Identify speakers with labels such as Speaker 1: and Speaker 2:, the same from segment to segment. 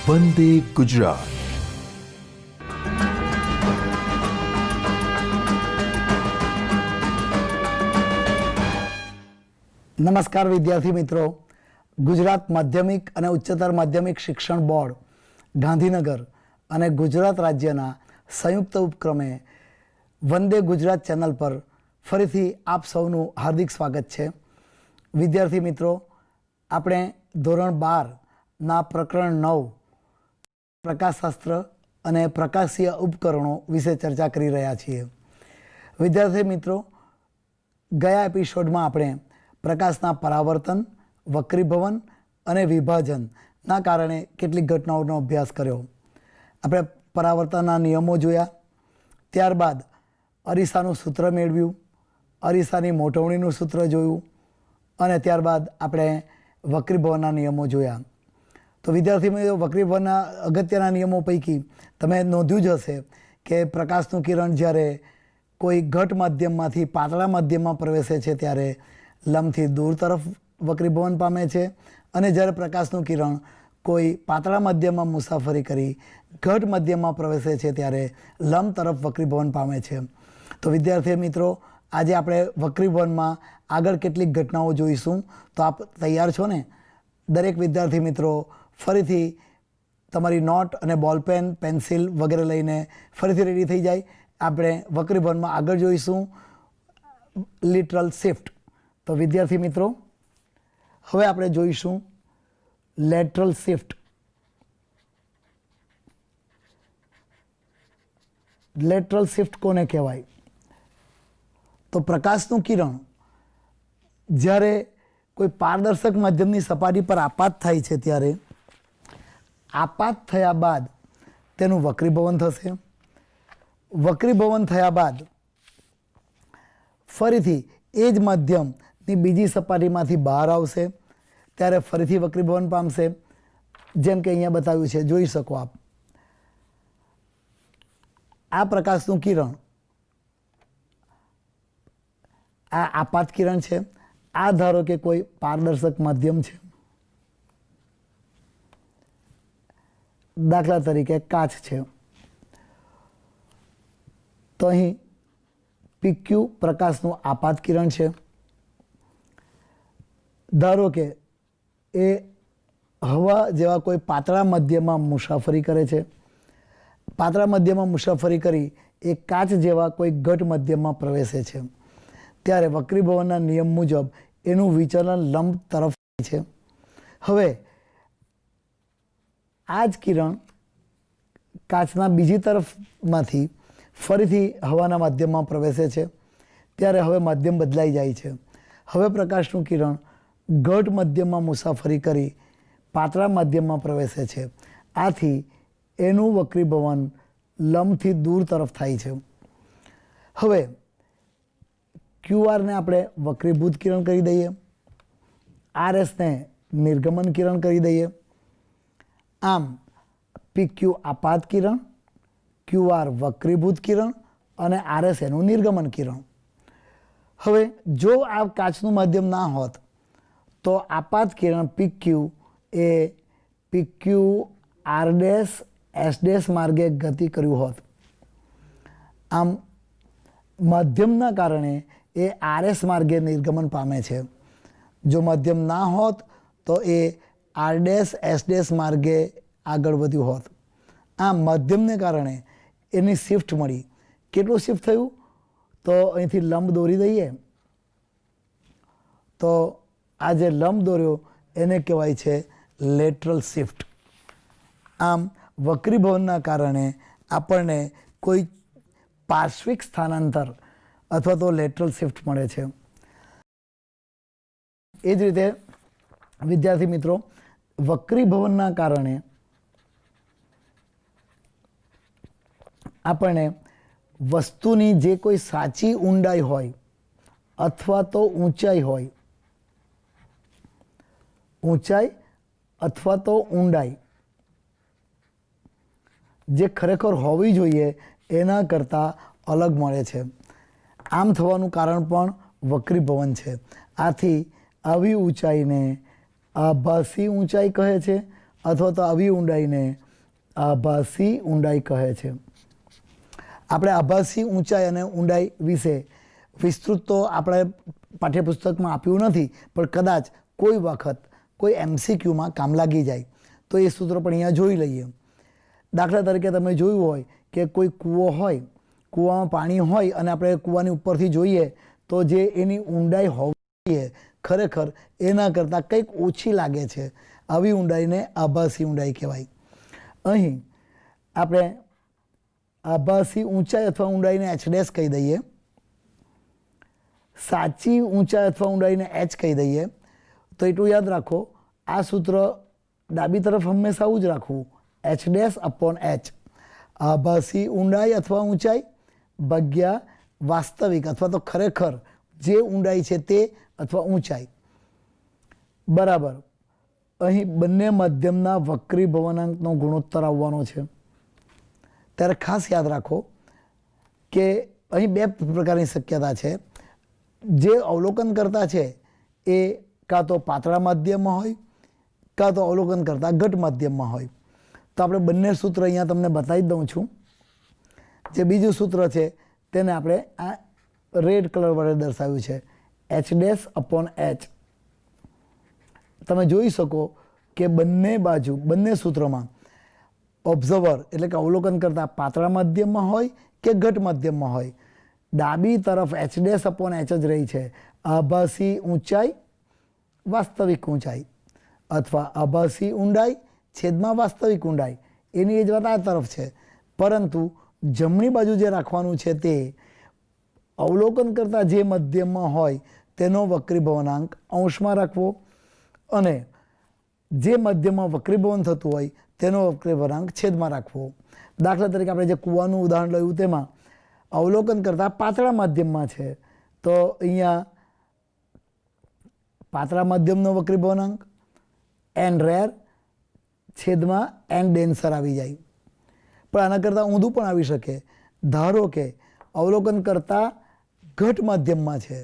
Speaker 1: વંદે ગુજરાત.
Speaker 2: નમસ્કાર વિદ્યાર્થી મિત્રો. ગુજરાત માધ્યમિક અને ઉચ્ચતર માધ્યમિક શિક્ષણ બોર્ડ ગાંધીનગર અને ગુજરાત રાજ્યના સંયુક્ત ઉપક્રમે વંદે ગુજરાત ચેનલ પર ફરીથી આપ સૌનું હાર્દિક સ્વાગત છે. વિદ્યાર્થી મિત્રો, આપણે ધોરણ 12ના પ્રકરણ 9 પ્રકાશશાસ્ત્ર અને પ્રકાશીય ઉપકરણો વિશે ચર્ચા કરી રહ્યા છીએ. વિદ્યાર્થી મિત્રો, ગયા એપિસોડમાં આપણે પ્રકાશના પરાવર્તન, વક્રીભવન અને વિભાજનના કારણે કેટલીક ઘટનાઓનો અભ્યાસ કર્યો. આપણે પરાવર્તનના નિયમો જોયા, ત્યારબાદ અરીસાનું સૂત્ર મેળવ્યું, અરીસાની મોટવણીનું સૂત્ર જોયું અને ત્યારબાદ આપણે વક્રીભવનના નિયમો જોયા. તો વિદ્યાર્થી મિત્રો, વક્રીભવનના અગત્યના નિયમો પૈકી તમે નોંધ્યું જ હશે કે પ્રકાશનું કિરણ જ્યારે કોઈ ઘટ માધ્યમમાંથી પાતળા માધ્યમમાં પ્રવેશે છે ત્યારે લંબથી દૂર તરફ વક્રીભવન પામે છે, અને જ્યારે પ્રકાશનું કિરણ કોઈ પાતળા માધ્યમમાં મુસાફરી કરી ઘટ માધ્યમમાં પ્રવેશે છે ત્યારે લંબ તરફ વક્રીભવન પામે છે. તો વિદ્યાર્થી મિત્રો, આજે આપણે વક્રીભવનમાં આગળ કેટલીક ઘટનાઓ જોઈશું. તો આપ તૈયાર છો ને? દરેક વિદ્યાર્થી મિત્રો ફરીથી તમારી નોટ અને બોલપેન, પેન્સિલ વગેરે લઈને ફરીથી રેડી થઈ જાય. આપણે વક્રીભવનમાં આગળ જોઈશું લિટરલ શિફ્ટ. તો વિદ્યાર્થી મિત્રો, હવે આપણે જોઈશું લેટરલ શિફ્ટ. લેટરલ શિફ્ટ કોને કહેવાય? તો પ્રકાશનું કિરણ જ્યારે કોઈ પારદર્શક માધ્યમની સપાટી પર આપાત થાય છે ત્યારે આપાત થયા બાદ તેનું વક્રીભવન થશે. વક્રીભવન થયા બાદ ફરીથી એ જ માધ્યમની બીજી સપાટીમાંથી બહાર આવશે ત્યારે ફરીથી વક્રીભવન પામશે. જેમ કે અહીંયા બતાવ્યું છે, જોઈ શકો આપ. આ પ્રકાશનું કિરણ આ આપાત કિરણ છે. આ ધારો કે કોઈ પારદર્શક માધ્યમ છે, દાખલા તરીકે કાચ છે. તો અહીં પીક્યુ પ્રકાશનું આપાત કિરણ છે. ધારો કે એ હવા જેવા કોઈ પાતળા મધ્યમાં મુસાફરી કરે છે. પાતળા મધ્યમાં મુસાફરી કરી એ કાચ જેવા કોઈ ઘટ મધ્યમાં પ્રવેશે છે ત્યારે વક્રીભવનના નિયમ મુજબ એનું વિચલન લંબ તરફ થાય છે. હવે આ જ કિરણ કાચના બીજી તરફમાંથી ફરીથી હવાના માધ્યમમાં પ્રવેશે છે ત્યારે હવે માધ્યમ બદલાઈ જાય છે. હવે પ્રકાશનું કિરણ ઘટ મધ્યમમાં મુસાફરી કરી પાતળા માધ્યમમાં પ્રવેશે છે. આથી એનું વક્રીભવન લંબથી દૂર તરફ થાય છે. હવે ક્યુઆરને આપણે વક્રીભૂત કિરણ કરી દઈએ, આરએસને નિર્ગમન કિરણ કરી દઈએ. આમ પીક્યુ આપાત કિરણ, ક્યુઆર વક્રીભૂત કિરણ અને આરએસ એનું નિર્ગમન કિરણ. હવે જો આ કાચનું માધ્યમ ના હોત તો આપાત કિરણ પીક્યુ એ PQ R dash S dash માર્ગે ગતિ કર્યું હોત. આમ માધ્યમના કારણે એ આરએસ માર્ગે નિર્ગમન પામે છે. જો માધ્યમ ના હોત તો એ આર ડેશ એસ ડેશ માર્ગે આગળ વધ્યું હોત. આમ માધ્યમને કારણે એની શિફ્ટ મળી. કેટલું શિફ્ટ થયું? તો અહીંથી લંબ દોરી દઈએ તો આ જે લંબ દોર્યો એને કહેવાય છે લેટરલ શિફ્ટ. આમ વક્રીભવનના કારણે આપણને કોઈ પાર્શ્વિક સ્થાનાંતર અથવા તો લેટરલ શિફ્ટ મળે છે. એ જ રીતે વિદ્યાર્થી મિત્રો, વક્રીભવનના કારણે આપણને વસ્તુની જે કોઈ સાચી ઊંડાઈ હોય અથવા તો ઊંચાઈ હોય, ઊંચાઈ અથવા તો ઊંડાઈ જે ખરેખર હોવી જોઈએ એના કરતાં અલગ મળે છે. આમ થવાનું કારણ પણ વક્રીભવન છે. આથી આવી ઊંચાઈને આભાસી ઊંચાઈ કહે છે અથવા તો આવી ઊંડાઈને આભાસી ઊંડાઈ કહે છે. આપણે આભાસી ઊંચાઈ અને ઊંડાઈ વિશે વિસ્તૃત તો આપણે પાઠ્યપુસ્તકમાં આપ્યું નથી, પણ કદાચ કોઈ વખત કોઈ MCQમાં કામ લાગી જાય તો એ સૂત્ર પણ અહીંયા જોઈ લઈએ. દાખલા તરીકે તમે જોયું હોય કે કોઈ કૂવો હોય, કૂવામાં પાણી હોય અને આપણે કૂવાની ઉપરથી જોઈએ તો જે એની ઊંડાઈ હોવી જોઈએ ખરેખર એના કરતાં કંઈક ઓછી લાગે છે. આવી ઊંડાઈને આભાસી ઊંડાઈ કહેવાય. અહીં આપણે આભાસી ઊંચાઈ અથવા ઊંડાઈને h' કહી દઈએ, સાચી ઊંચાઈ અથવા ઊંડાઈને h કહી દઈએ. તો એટલું યાદ રાખો, આ સૂત્ર ડાબી તરફ હંમેશા આવું જ રાખવું, h'/h. આભાસી ઊંડાઈ અથવા ઊંચાઈ ભાગ્યા વાસ્તવિક અથવા તો ખરેખર જે ઊંડાઈ છે તે અથવા ઊંચાઈ બરાબર. અહીં બંને માધ્યમના વક્રીભવનાંકનો ગુણોત્તર આવવાનો છે. ત્યારે ખાસ યાદ રાખો કે અહીં બે પ્રકારની શક્યતા છે. જે અવલોકન કરતા છે એ કાં તો પાતળા માધ્યમમાં હોય, કાં તો અવલોકન કરતા ઘટ માધ્યમમાં હોય. તો આપણે બંને સૂત્ર અહીંયા તમને બતાવી દઉં છું. જે બીજું સૂત્ર છે તેને આપણે આ રેડ કલર વડે દર્શાવ્યું છે, h'/h. તમે જોઈ શકો કે બંને બાજુ બંને સૂત્રોમાં ઓબ્ઝર્વર એટલે કે અવલોકન કરતા પાતળા માધ્યમમાં હોય કે ઘટ માધ્યમમાં હોય, ડાબી તરફ h'/h જ રહી છે. આભાસી ઊંચાઈ વાસ્તવિક ઊંચાઈ અથવા આભાસી ઊંડાઈ છેદમાં વાસ્તવિક ઊંડાઈ એની એ જ વાત આ તરફ છે. પરંતુ જમણી બાજુ જે રાખવાનું છે તે અવલોકન કરતા જે મધ્યમમાં હોય તેનો વક્રીભવનાંક અંશમાં રાખવો અને જે મધ્યમાં વક્રીભવન થતું હોય તેનો વક્રીભવનાંક છેદમાં રાખવો. દાખલા તરીકે આપણે જે કૂવાનું ઉદાહરણ લયું તેમાં અવલોકન કરતા પાતળા માધ્યમમાં છે તો અહીંયા પાતળા માધ્યમનો વક્રીભવનાંક n રેર છેદમાં n ડેન્સર આવી જાય. પણ આના કરતાં ઊંધું પણ આવી શકે. ધારો કે અવલોકન કરતા ઘટ માધ્યમમાં છે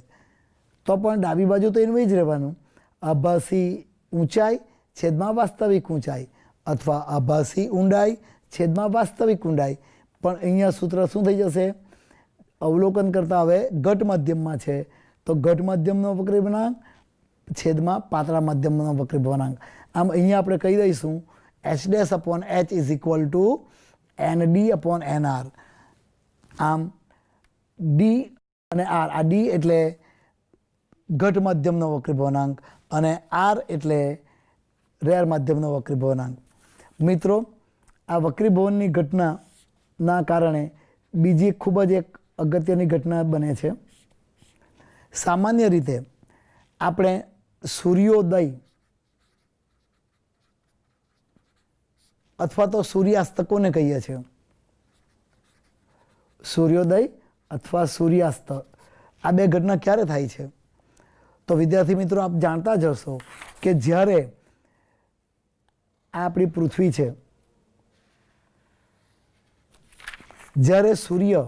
Speaker 2: તો પણ ડાબી બાજુ તો એનું જ રહેવાનું, આભાસી ઊંચાઈ છેદમાં વાસ્તવિક ઊંચાઈ અથવા આભાસી ઊંડાઈ છેદમાં વાસ્તવિક ઊંડાઈ. પણ અહીંયા સૂત્ર શું થઈ જશે? અવલોકન કરતા હવે ઘટ માધ્યમમાં છે તો ઘટ માધ્યમનો વક્રીભવનાંક છેદમાં પાતળા માધ્યમનો વક્રીભવનાંક. આમ અહીંયા આપણે કહી દઈશું h'/h is equal two ND/NR. આમ ડી અને આર, આ ડી એટલે ઘટ માધ્યમનો વક્રીભવનાંક અને આર એટલે રેર માધ્યમનો વક્રીભવનાંક. મિત્રો, આ વક્રીભવનની ઘટનાના કારણે બીજી ખૂબ જ એક અગત્યની ઘટના બને છે. સામાન્ય રીતે આપણે સૂર્યોદય અથવા તો સૂર્યાસ્ત કોને કહીએ છીએ? સૂર્યોદય અથવા સૂર્યાસ્ત આ બે ઘટના ક્યારે થાય છે? તો વિદ્યાર્થી મિત્રો, આપ જાણતા જ હશો કે જ્યારે આ આપણી પૃથ્વી છે, જ્યારે સૂર્ય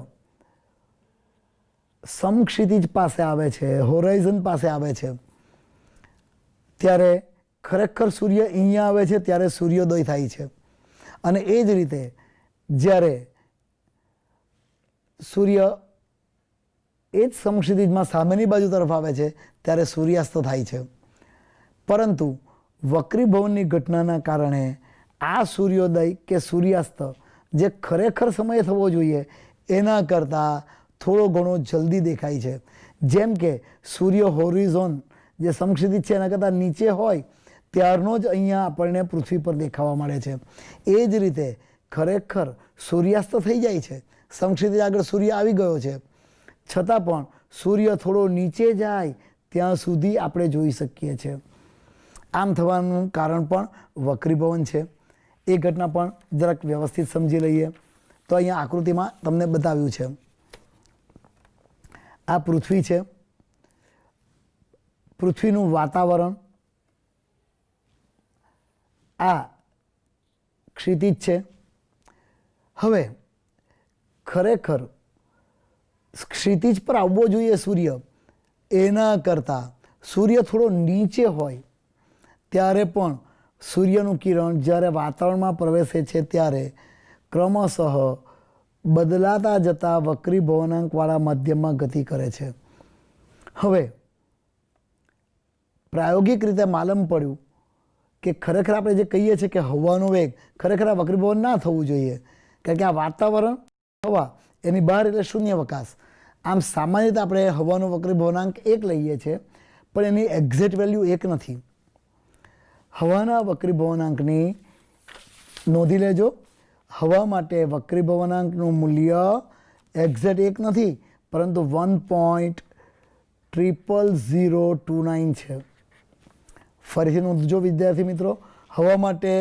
Speaker 2: સમક્ષિતિજ પાસે આવે છે, હોરાઇઝન પાસે આવે છે, ત્યારે ખરેખર સૂર્ય અહીંયા આવે છે ત્યારે સૂર્યોદય થાય છે. અને એ જ રીતે જ્યારે સૂર્ય એ જ સમક્ષિતિજમાં સામેની બાજુ તરફ આવે છે ત્યારે સૂર્યાસ્ત થાય છે. પરંતુ વક્રીભવનની ઘટનાના કારણે આ સૂર્યોદય કે સૂર્યાસ્ત જે ખરેખર સમયે થવો જોઈએ એના કરતાં થોડો ઘણો જલ્દી દેખાય છે. જેમ કે સૂર્ય હોરિઝોન જે સમક્ષિતિજ છે એના કરતાં નીચે હોય ત્યારનો જ અહીંયા આપણને પૃથ્વી પર દેખાવા મળે છે. એ જ રીતે ખરેખર સૂર્યાસ્ત થઈ જાય છે, સમક્ષિતિજ આગળ સૂર્ય આવી ગયો છે, છતાં પણ સૂર્ય થોડો નીચે જાય ત્યાં સુધી આપણે જોઈ શકીએ છીએ. આમ થવાનું કારણ પણ વક્રીભવન છે. એ ઘટના પણ જરાક વ્યવસ્થિત સમજી લઈએ. તો અહીંયા આકૃતિમાં તમને બતાવ્યું છે. આ પૃથ્વી છે, પૃથ્વીનું વાતાવરણ, આ ક્ષિતિજ છે. હવે ખરેખર ક્ષિતિજ પર આવવો જોઈએ સૂર્ય, એના કરતાં સૂર્ય થોડો નીચે હોય ત્યારે પણ સૂર્યનું કિરણ જ્યારે વાતાવરણમાં પ્રવેશે છે ત્યારે ક્રમશઃ બદલાતા જતા વક્રીભવનાંકવાળા માધ્યમમાં ગતિ કરે છે. હવે પ્રાયોગિક રીતે માલમ પડ્યું કે ખરેખર આપણે જે કહીએ છીએ કે હવાનો વેગ ખરેખર આ વક્રીભવન ના થવું જોઈએ, કારણ કે આ વાતાવરણ હવા એની બહાર એટલે શૂન્યાવકાશ. આમ સામાન્ય રીતે આપણે હવાનો વક્રીભવનાંક 1 લઈએ છીએ, પણ એની એક્ઝેક્ટ વેલ્યુ 1 નથી. હવાના વક્રીભવનાંકની નોંધી લેજો. હવા માટે વક્રીભવનાંકનું મૂલ્ય એક્ઝેક્ટ 1 નથી, પરંતુ 1.00029 છે. ફરીથી નોંધજો વિદ્યાર્થી મિત્રો, હવા માટે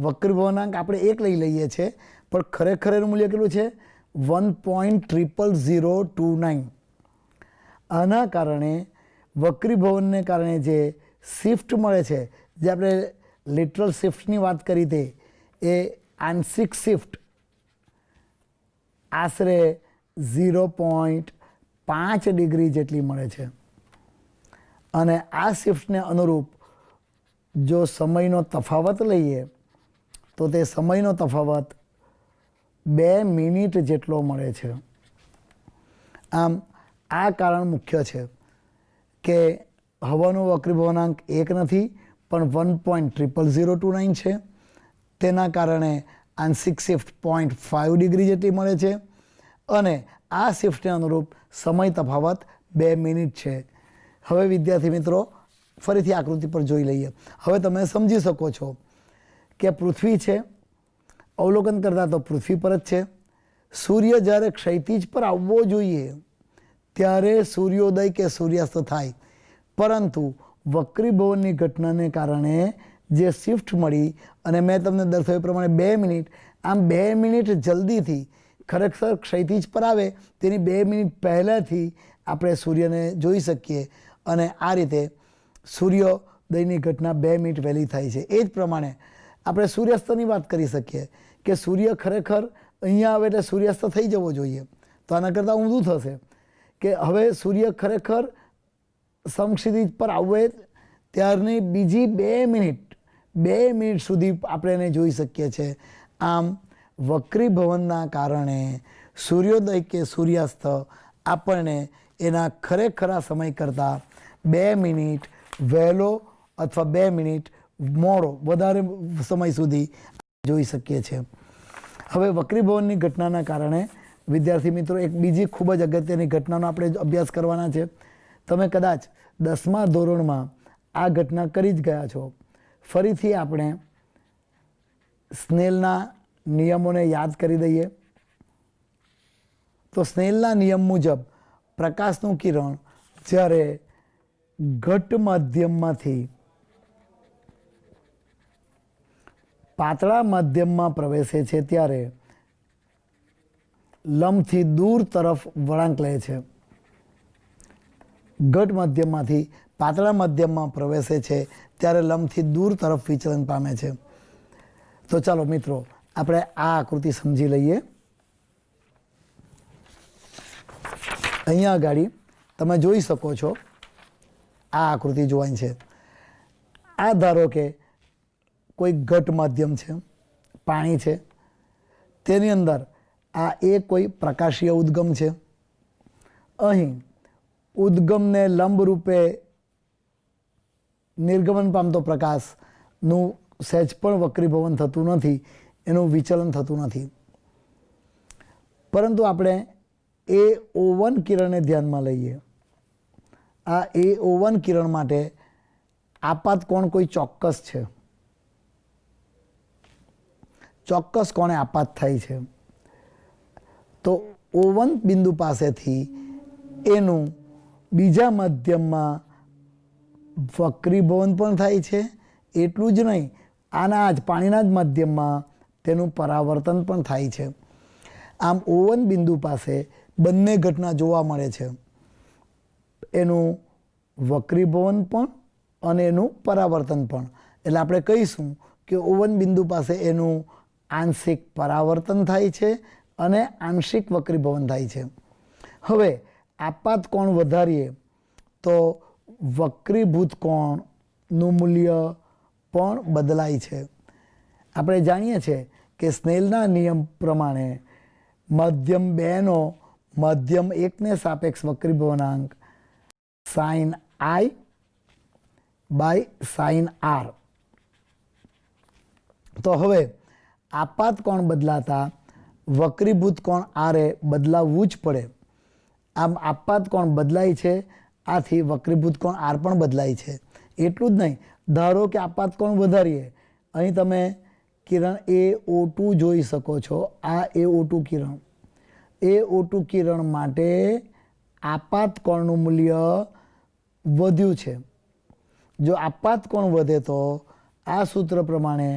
Speaker 2: વક્રીભવનાંક આપણે 1 લઈ લઈએ છીએ, પણ ખરેખર એનું મૂલ્ય કેટલું છે? 1.00029. આના કારણે વક્રીભવનને કારણે જે શિફ્ટ મળે છે, જે આપણે લિટરલ શિફ્ટની વાત કરી તે, એ આંશિક શિફ્ટ આશરે 0.5 ડિગ્રી જેટલી મળે છે. અને આ શિફ્ટને અનુરૂપ જો સમયનો તફાવત લઈએ તો તે સમયનો તફાવત 2 મિનિટ જેટલો મળે છે. આમ આ કારણ મુખ્ય છે કે હવાનો વક્રીભવનાંક 1 નથી, પણ 1.00029 છે. તેના કારણે આંશિક શિફ્ટ 0.5 ડિગ્રી જેટલી મળે છે, અને આ શિફ્ટને અનુરૂપ સમય તફાવત 2 મિનિટ છે. હવે વિદ્યાર્થી મિત્રો ફરીથી આકૃતિ પર જોઈ લઈએ. હવે તમે સમજી શકો છો કે પૃથ્વી છે, અવલોકન કરતા તો પૃથ્વી પર જ છે. સૂર્ય જ્યારે ક્ષૈતિજ પર આવવો જોઈએ ત્યારે સૂર્યોદય કે સૂર્યાસ્ત થાય, પરંતુ વક્રીભવનની ઘટનાને કારણે જે શિફ્ટ મળી અને મેં તમને દર્શાવ્યું પ્રમાણે 2 મિનિટ, આમ 2 મિનિટ જલ્દીથી ખરેખર ક્ષૈતિજ પર આવે તેની 2 મિનિટ પહેલાંથી આપણે સૂર્યને જોઈ શકીએ, અને આ રીતે સૂર્યોદયની ઘટના 2 મિનિટ વહેલી થાય છે. એ જ પ્રમાણે આપણે સૂર્યાસ્તની વાત કરી શકીએ કે સૂર્ય ખરેખર અહીંયા આવે એટલે સૂર્યાસ્ત થઈ જવો જોઈએ, તો આના કરતાં ઊંધું થશે કે હવે સૂર્ય ખરેખર સમક્ષિતિજ પર આવે ત્યારની બીજી 2 મિનિટ સુધી આપણે એને જોઈ શકીએ છીએ. આમ વક્રીભવનના કારણે સૂર્યોદય કે સૂર્યાસ્ત આપણને એના ખરેખરા સમય કરતાં 2 મિનિટ વહેલો અથવા 2 મિનિટ મોડો વધારે સમય સુધી જોઈ શકીએ છીએ. હવે વક્રીભવનની ઘટનાના કારણે વિદ્યાર્થી મિત્રો એક બીજી ખૂબ જ અગત્યની ઘટનાનો આપણે અભ્યાસ કરવાના છે. તમે કદાચ 10મા ધોરણમાં આ ઘટના કરી જ ગયા છો. ફરીથી આપણે સ્નેલના નિયમોને યાદ કરી દઈએ. તો સ્નેલના નિયમ મુજબ પ્રકાશનું કિરણ જ્યારે ઘટ માધ્યમમાંથી પાતળા માધ્યમમાં પ્રવેશે છે ત્યારે લંબથી દૂર તરફ વળાંક લે છે. ઘટ માધ્યમમાંથી પાતળા માધ્યમમાં પ્રવેશે છે ત્યારે લંબથી દૂર તરફ વિચલન પામે છે. તો ચાલો મિત્રો આપણે આ આકૃતિ સમજી લઈએ. અહીંયા આગળ તમે જોઈ શકો છો, આ આકૃતિ જોવાની છે. આ ધારો કે કોઈ ઘટ માધ્યમ છે, પાણી છે, તેની અંદર આ કોઈ પ્રકાશીય ઉદ્ગમ છે. અહીં ઉદ્ગમને લંબ રૂપે નિર્ગમન પામતો પ્રકાશનું સહેજ પણ વક્રીભવન થતું નથી, એનું વિચલન થતું નથી. પરંતુ આપણે AO1 કિરણને ધ્યાનમાં લઈએ. આ AO1 કિરણ માટે આપાત કોણ કોઈ ચોક્કસ છે. ચોક્કસ કોણે આપાત થાય છે. તો O1 બિંદુ પાસેથી એનું બીજા માધ્યમમાં વક્રીભવન પણ થાય છે. એટલું જ નહીં, આના જ પાણીના જ માધ્યમમાં તેનું પરાવર્તન પણ થાય છે. આમ O1 બિંદુ પાસે બંને ઘટના જોવા મળે છે, એનું વક્રીભવન પણ અને એનું પરાવર્તન પણ. એટલે આપણે કહીશું કે O1 બિંદુ પાસે એનું આંશિક પરાવર્તન થાય છે અને આંશિક વક્રીભવન થાય છે. હવે આપાત કોણ વધારીએ તો વક્રીભૂત કોણનું મૂલ્ય પણ બદલાય છે. આપણે જાણીએ છીએ કે સ્નેલના નિયમ પ્રમાણે મધ્યમ 2નો મધ્યમ 1ને સાપેક્ષ વક્રીભવનાંક sine I by sine R. તો હવે આપાત કોણ બદલાતા વક્રીભૂત કોણ આર એ બદલાવવું જ પડે. આમ આપાત કોણ બદલાય છે, આથી વક્રીભૂત કોણ આર પણ બદલાય છે. એટલું જ નહીં, ધારો કે આપાત કોણ વધારીએ, અહીં તમે કિરણ AO2 જોઈ શકો છો. આ AO2 કિરણ, AO2 કિરણ માટે આપાત કોણનું મૂલ્ય વધ્યું છે. જો આપાત કોણ વધે તો આ સૂત્ર પ્રમાણે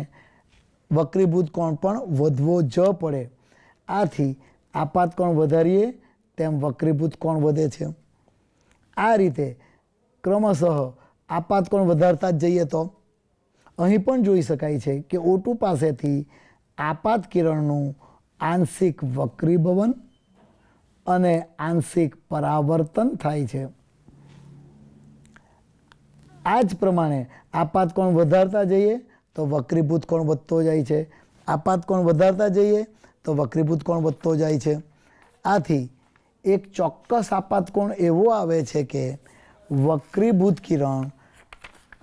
Speaker 2: વક્રીભૂત કોણ પણ વધવો જ પડે. આથી આપાત કોણ વધારીએ તેમ વક્રીભૂત કોણ વધે છે. આ રીતે ક્રમશઃ આપાત કોણ વધારતા જ જઈએ તો અહીં પણ જોઈ શકાય છે કે O2 પાસેથી આપાત કિરણનું આંશિક વક્રીભવન અને આંશિક પરાવર્તન થાય છે. આ જ પ્રમાણે આપાત કોણ વધારતા જઈએ તો વક્રીભૂત કોણ વધતો જાય છે. આપાત કોણ વધારતા જઈએ તો વક્રીભૂત કોણ વધતો જાય છે. આથી એક ચોક્કસ આપાત કોણ એવો આવે છે કે વક્રીભૂત કિરણ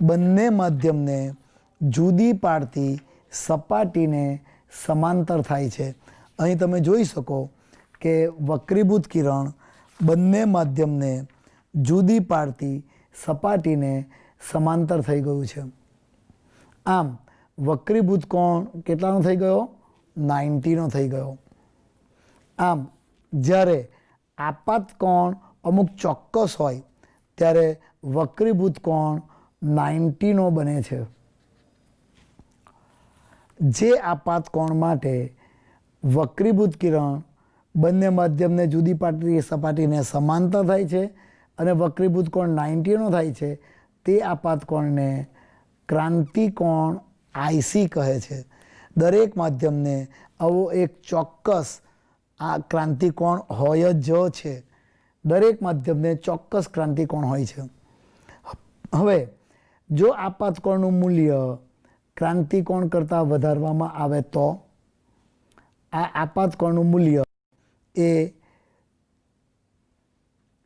Speaker 2: બંને માધ્યમને જુદી પાડતી સપાટીને સમાંતર થાય છે. અહીં તમે જોઈ શકો કે વક્રીભૂત કિરણ બંને માધ્યમને જુદી પાડતી સપાટીને સમાંતર થઈ ગયું છે. આમ વક્રીભૂત કોણ કેટલાનો થઈ ગયો? 90નો થઈ ગયો. આમ જ્યારે આપાત કોણ અમુક ચોક્કસ હોય ત્યારે વક્રીભૂત કોણ 90નો બને છે. જે આપાત કોણ માટે વક્રીભૂત કિરણ બંને માધ્યમને જુદી પાડતી સપાટીને સમાંતર થાય છે અને વક્રીભૂત કોણ 90નો થાય છે, તે આપાત કોણને ક્રાંતિકોણ IC કહે છે. દરેક માધ્યમને આવો એક ચોક્કસ આ ક્રાંતિકોણ હોય જ છે. દરેક માધ્યમને ચોક્કસ ક્રાંતિકોણ હોય છે. હવે જો આપાત કોણનું મૂલ્ય ક્રાંતિકોણ કરતાં વધારવામાં આવે તો આ આપાત કોણનું મૂલ્ય એ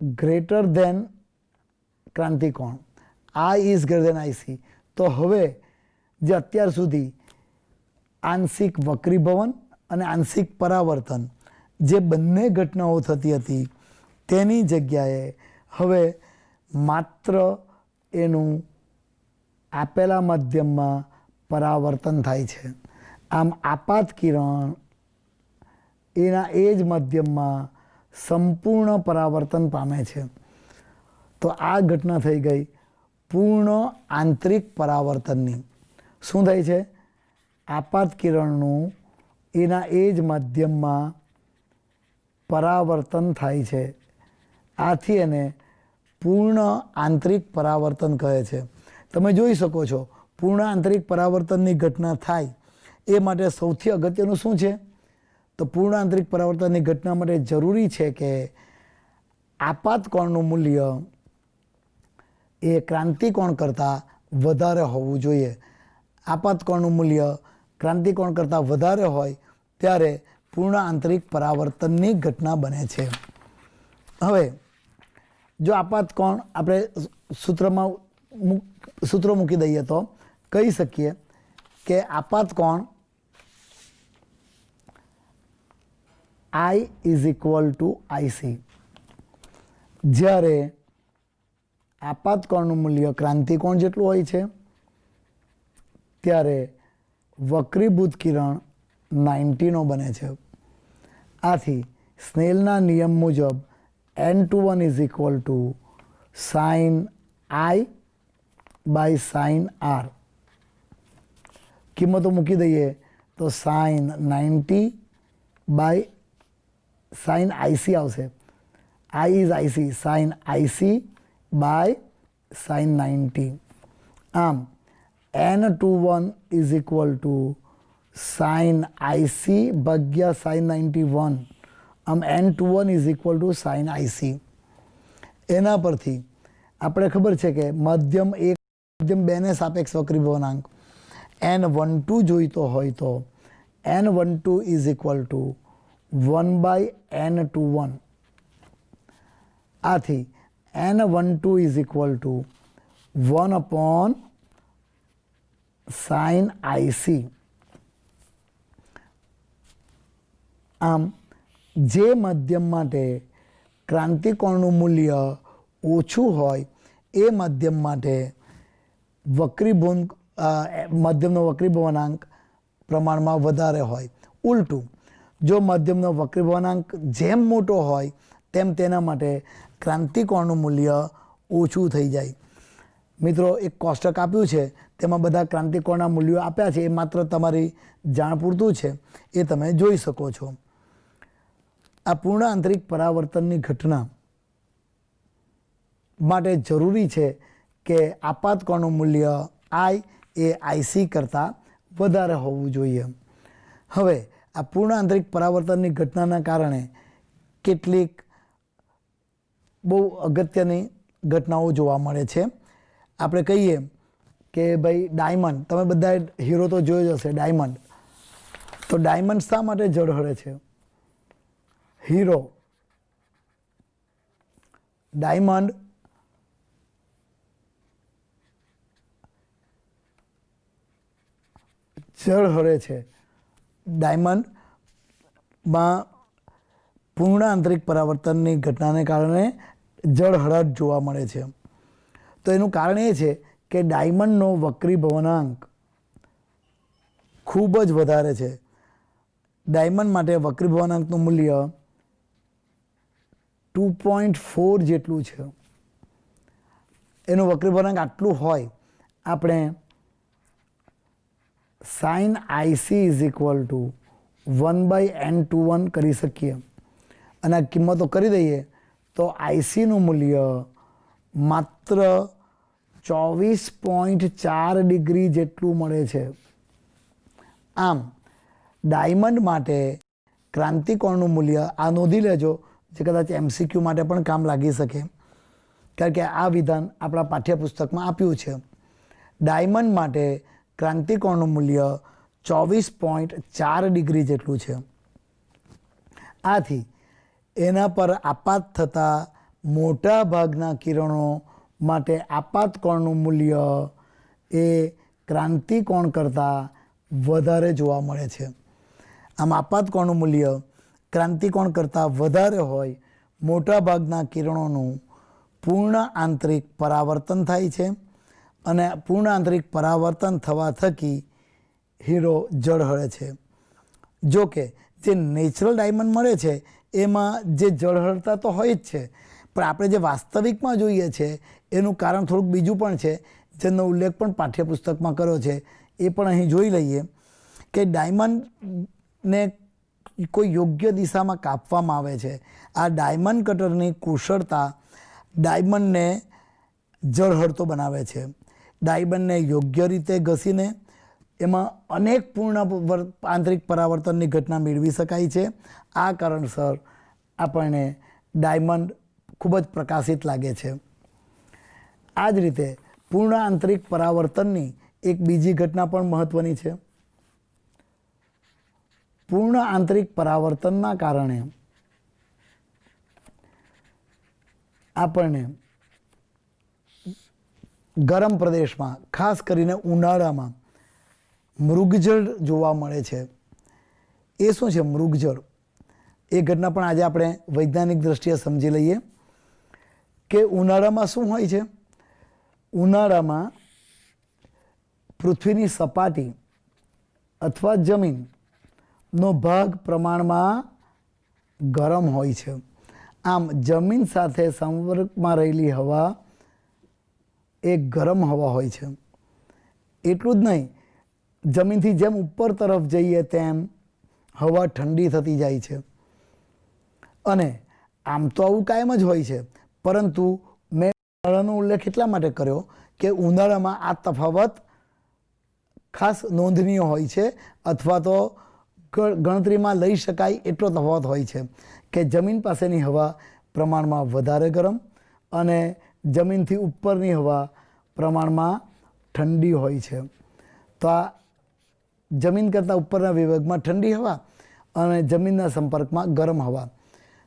Speaker 2: ગ્રેટર ધેન ક્રાંતિકોણ, I is greater than IC. તો હવે જે અત્યાર સુધી આંશિક વક્રીભવન અને આંશિક પરાવર્તન જે બંને ઘટનાઓ થતી હતી તેની જગ્યાએ હવે માત્ર એનું આપેલા માધ્યમમાં પરાવર્તન થાય છે. આમ આપાત કિરણ એના એ જ માધ્યમમાં સંપૂર્ણ પરાવર્તન પામે છે. તો આ ઘટના થઈ ગઈ પૂર્ણ આંતરિક પરાવર્તનની. શું થાય છે? આપાત કિરણનું એના એ જ માધ્યમમાં પરાવર્તન થાય છે. આથી એને પૂર્ણ આંતરિક પરાવર્તન કહે છે. તમે જોઈ શકો છો પૂર્ણ આંતરિક પરાવર્તનની ઘટના થાય એ માટે સૌથી અગત્યનું શું છે? તો પૂર્ણ આંતરિક પરાવર્તનની ઘટના માટે જરૂરી છે કે આપાત કોણનું મૂલ્ય એ ક્રાંતિકોણ કરતાં વધારે હોવું જોઈએ. આપાત કોણનું મૂલ્ય ક્રાંતિકોણ કરતાં વધારે હોય ત્યારે પૂર્ણ આંતરિક પરાવર્તનની ઘટના બને છે. હવે જો આપાત કોણ આપણે સૂત્રો મૂકી દઈએ તો કહી શકીએ કે આપાત કોણ I is equal to IC. જ્યારે આપાત કોણનું મૂલ્ય ક્રાંતિકોણ જેટલું હોય છે ત્યારે વક્રીભૂત કિરણ 90નો બને છે. આથી સ્નેલના નિયમ મુજબ N21 is equal to sin I by sin R. કિંમતો મૂકી દઈએ તો sin 90 by sin IC આવશે. I is IC, sin IC by sin 90. આમ N21 is equal to sin IC ભાગ્યા sin 91. આમ N21 is equal to sin IC. એના પરથી આપણે ખબર છે કે મધ્યમ 1 મધ્યમ 2ને સાપેક્ષ વક્રીભવનાંક N12 જોઈતો હોય તો N12 is equal two 1/N21. આથી N12 is equal two 1/sin IC. આમ જે માધ્યમ માટે ક્રાંતિકોણનું મૂલ્ય ઓછું હોય એ માધ્યમ માટે માધ્યમનો વક્રીભવનાંક પ્રમાણમાં વધારે હોય. ઉલટું, જો માધ્યમનો વક્રીભવનાંક જેમ મોટો હોય તેમ તેના માટે ક્રાંતિકોણનું મૂલ્ય ઓછું થઈ જાય. મિત્રો, એક કોષ્ટક આપ્યું છે, તેમાં બધા ક્રાંતિકોણના મૂલ્યો આપ્યા છે. એ માત્ર તમારી જાણ પૂરતું છે, એ તમે જોઈ શકો છો. આ પૂર્ણ આંતરિક પરાવર્તનની ઘટના માટે જરૂરી છે કે આપાતકોણનું મૂલ્ય I એ IC કરતાં વધારે હોવું જોઈએ. હવે આ પૂર્ણ આંતરિક પરાવર્તનની ઘટનાના કારણે કેટલીક બહુ અગત્યની ઘટનાઓ જોવા મળે છે. આપણે કહીએ કે ભાઈ ડાયમંડ, તમે બધા હીરો તો જોયો જ હશે, ડાયમંડ. તો ડાયમંડ શા માટે ઝળહળે છે? હીરો ડાયમંડ ઝળહળે છે. ડાયમંડમાં પૂર્ણ આંતરિક પરાવર્તનની ઘટનાને કારણે ઝળહળાટ જોવા મળે છે. તો એનું કારણ એ છે કે ડાયમંડનો વક્રીભવનાંક ખૂબ જ વધારે છે. ડાયમંડ માટે વક્રીભવનાંકનું મૂલ્ય 2.4 જેટલું છે. એનું વક્રીભવનાંક આટલું હોય, આપણે sin IC is equal two 1/N21 કરી શકીએ. અને આ કિંમતો કરી દઈએ તો ICનું મૂલ્ય માત્ર 24.4 ડિગ્રી જેટલું મળે છે. આમ ડાયમંડ માટે ક્રાંતિકોણનું મૂલ્ય, આ નોંધી લેજો, જે કદાચ MCQ માટે પણ કામ લાગી શકે, કારણ કે આ વિધાન આપણા પાઠ્યપુસ્તકમાં આપ્યું છે. ડાયમંડ માટે ક્રાંતિકોણનું મૂલ્ય 24.4 ડિગ્રી જેટલું છે. આથી એના પર આપાત થતા મોટા ભાગના કિરણો માટે આપાતકોણનું મૂલ્ય એ ક્રાંતિકોણ કરતાં વધારે જોવા મળે છે. આમ આપાતકોણનું મૂલ્ય ક્રાંતિકોણ કરતાં વધારે હોય, મોટા ભાગના કિરણોનું પૂર્ણ આંતરિક પરાવર્તન થાય છે. અને પૂર્ણ આંતરિક પરાવર્તન થવા થકી હીરો ઝળહળે છે. જો કે જે નેચરલ ડાયમંડ મળે છે એમાં જે ઝળહળતા તો હોય જ છે, પણ આપણે જે વાસ્તવિકમાં જોઈએ છે એનું કારણ થોડુંક બીજું પણ છે, જેનો ઉલ્લેખ પણ પાઠ્યપુસ્તકમાં કર્યો છે. એ પણ અહીં જોઈ લઈએ કે ડાયમંડને કોઈ યોગ્ય દિશામાં કાપવામાં આવે છે. આ ડાયમંડ કટરની કુશળતા ડાયમંડને ઝળહળતો બનાવે છે. ડાયમંડને યોગ્ય રીતે ઘસીને એમાં અનેક પૂર્ણ આંતરિક પરાવર્તનની ઘટના મેળવી શકાય છે. આ કારણસર આપણને ડાયમંડ ખૂબ જ પ્રકાશિત લાગે છે. આ જ રીતે પૂર્ણ આંતરિક પરાવર્તનની એક બીજી ઘટના પણ મહત્વની છે. પૂર્ણ આંતરિક પરાવર્તનના કારણે આપણને ગરમ પ્રદેશમાં, ખાસ કરીને ઉનાળામાં મૃગજળ જોવા મળે છે. એ શું છે મૃગજળ? એ ઘટના પણ આજે આપણે વૈજ્ઞાનિક દ્રષ્ટિએ સમજી લઈએ કે ઉનાળામાં શું હોય છે. ઉનાળામાં પૃથ્વીની સપાટી અથવા જમીનનો ભાગ પ્રમાણમાં ગરમ હોય છે. આમ જમીન સાથે સંપર્કમાં રહેલી હવા એ ગરમ હવા હોય છે. એટલું જ નહીં, જમીનથી જેમ ઉપર તરફ જઈએ તેમ હવા ઠંડી થતી જાય છે. અને આમ તો આવું કાયમ જ હોય છે, પરંતુ મેં ઉનાળાનો ઉલ્લેખ એટલા માટે કર્યો કે ઉનાળામાં આ તફાવત ખાસ નોંધનીય હોય છે, અથવા તો ગણતરીમાં લઈ શકાય એટલો તફાવત હોય છે કે જમીન પાસેની હવા પ્રમાણમાં વધારે ગરમ અને જમીનથી ઉપરની હવા પ્રમાણમાં ઠંડી હોય છે. તો આ જમીન કરતાં ઉપરના વિભાગમાં ઠંડી હવા અને જમીનના સંપર્કમાં ગરમ હવા.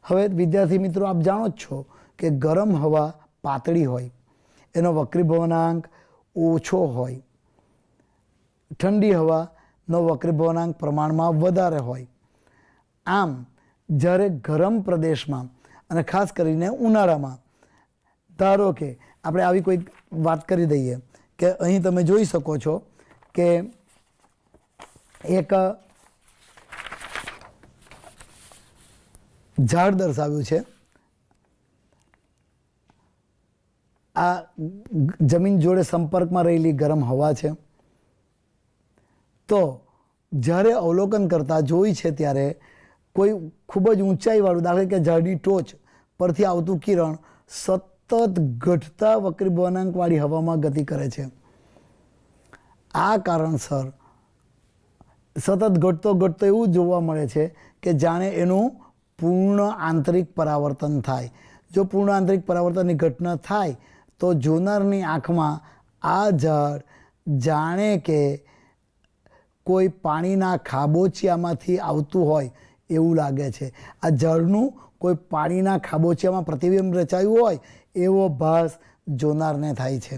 Speaker 2: હવે વિદ્યાર્થી મિત્રો, આપ જાણો જ છો કે ગરમ હવા પાતળી હોય, એનો વક્રીભવનાંક ઓછો હોય. ઠંડી હવાનો વક્રીભવનાંક પ્રમાણમાં વધારે હોય. આમ જ્યારે ગરમ પ્રદેશમાં અને ખાસ કરીને ઉનાળામાં, ધારો કે આપણે આવી કોઈ વાત કરી દઈએ કે અહીં તમે જોઈ શકો છો કે એક ઝાડ દર્શાવ્યું છે. આ જમીન જોડે સંપર્કમાં રહેલી ગરમ હવા છે. તો જ્યારે અવલોકન કરતા જોઈ છે ત્યારે કોઈ ખૂબ જ ઊંચાઈવાળું, દાખલા કે ઝાડની ટોચ પરથી આવતું કિરણ સતત ઘટતા વક્રીભવનાંકવાળી હવામાં ગતિ કરે છે. આ કારણસર સતત ઘટતો એવું જોવા મળે છે કે જાણે એનું પૂર્ણ આંતરિક પરાવર્તન થાય. જો પૂર્ણ આંતરિક પરાવર્તનની ઘટના થાય તો જોનારની આંખમાં આ ઝાડ જાણે કે કોઈ પાણીના ખાબોચિયામાંથી આવતું હોય એવું લાગે છે. આ ઝાડનું કોઈ પાણીના ખાબોચિયામાં પ્રતિબિંબ રચાયું હોય એવો ભાસ જોનારને થાય છે.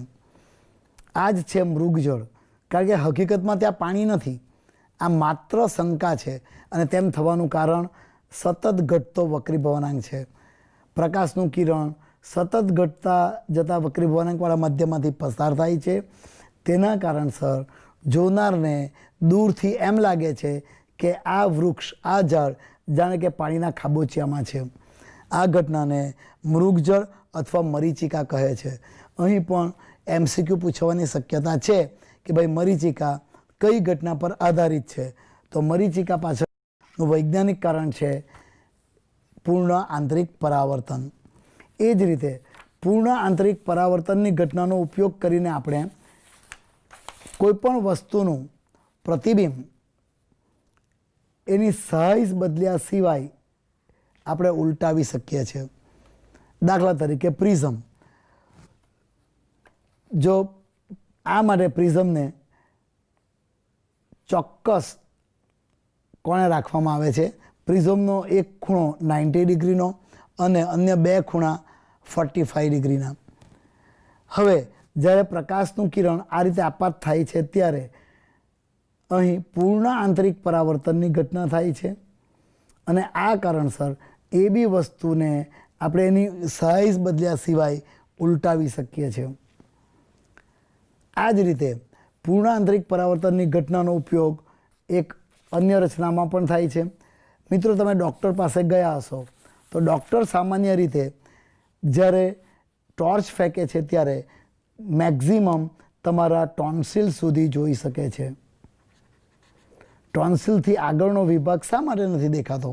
Speaker 2: આ જ છે મૃગજળ. કારણ કે હકીકતમાં ત્યાં પાણી નથી, આ માત્ર શંકા છે. અને તેમ થવાનું કારણ સતત ઘટતો વક્રીભવનાંક છે. પ્રકાશનું કિરણ સતત ઘટતા જતા વક્રીભવનાંકવાળા માધ્યમમાંથી પસાર થાય છે. તેના કારણસર જોનારને દૂરથી એમ લાગે છે કે આ વૃક્ષ, આ ઝાડ જાણે કે પાણીના ખાબોચિયામાં છે. આ ઘટનાને મૃગજળ અથવા મરીચિકા કહે છે. અહીં પણ MCQ પૂછવાની શક્યતા છે કે ભાઈ મરીચિકા કઈ ઘટના પર આધારિત છે. તો મરીચિકા પાછળનું વૈજ્ઞાનિક કારણ છે પૂર્ણ આંતરિક પરાવર્તન. એ જ રીતે પૂર્ણ આંતરિક પરાવર્તનની ઘટનાનો ઉપયોગ કરીને આપણે કોઈપણ વસ્તુનું પ્રતિબિંબ એની સાઇઝ બદલ્યા સિવાય આપણે ઉલટાવી શકીએ છીએ. દાખલા તરીકે પ્રિઝમ. જો આ માટે પ્રિઝમને ચોક્કસ કોણે રાખવામાં આવે છે, પ્રિઝમનો એક ખૂણો 90 ડિગ્રીનો અને અન્ય બે ખૂણા 45 ડિગ્રીના. હવે જ્યારે પ્રકાશનું કિરણ આ રીતે આપાત થાય છે ત્યારે અહીં પૂર્ણ આંતરિક પરાવર્તનની ઘટના થાય છે. અને આ કારણસર એ બી વસ્તુને આપણે એની સાઇઝ બદલ્યા સિવાય ઉલટાવી શકીએ છીએ. આ જ રીતે પૂર્ણ આંતરિક પરાવર્તનની ઘટનાનો ઉપયોગ એક અન્ય રચનામાં પણ થાય છે. મિત્રો, તમે ડૉક્ટર પાસે ગયા હશો તો ડૉક્ટર સામાન્ય રીતે જ્યારે ટોર્ચ ફેંકે છે ત્યારે મેક્ઝિમમ તમારા ટોન્સિલ સુધી જોઈ શકે છે. ટોન્સિલથી આગળનો વિભાગ શા માટે નથી દેખાતો?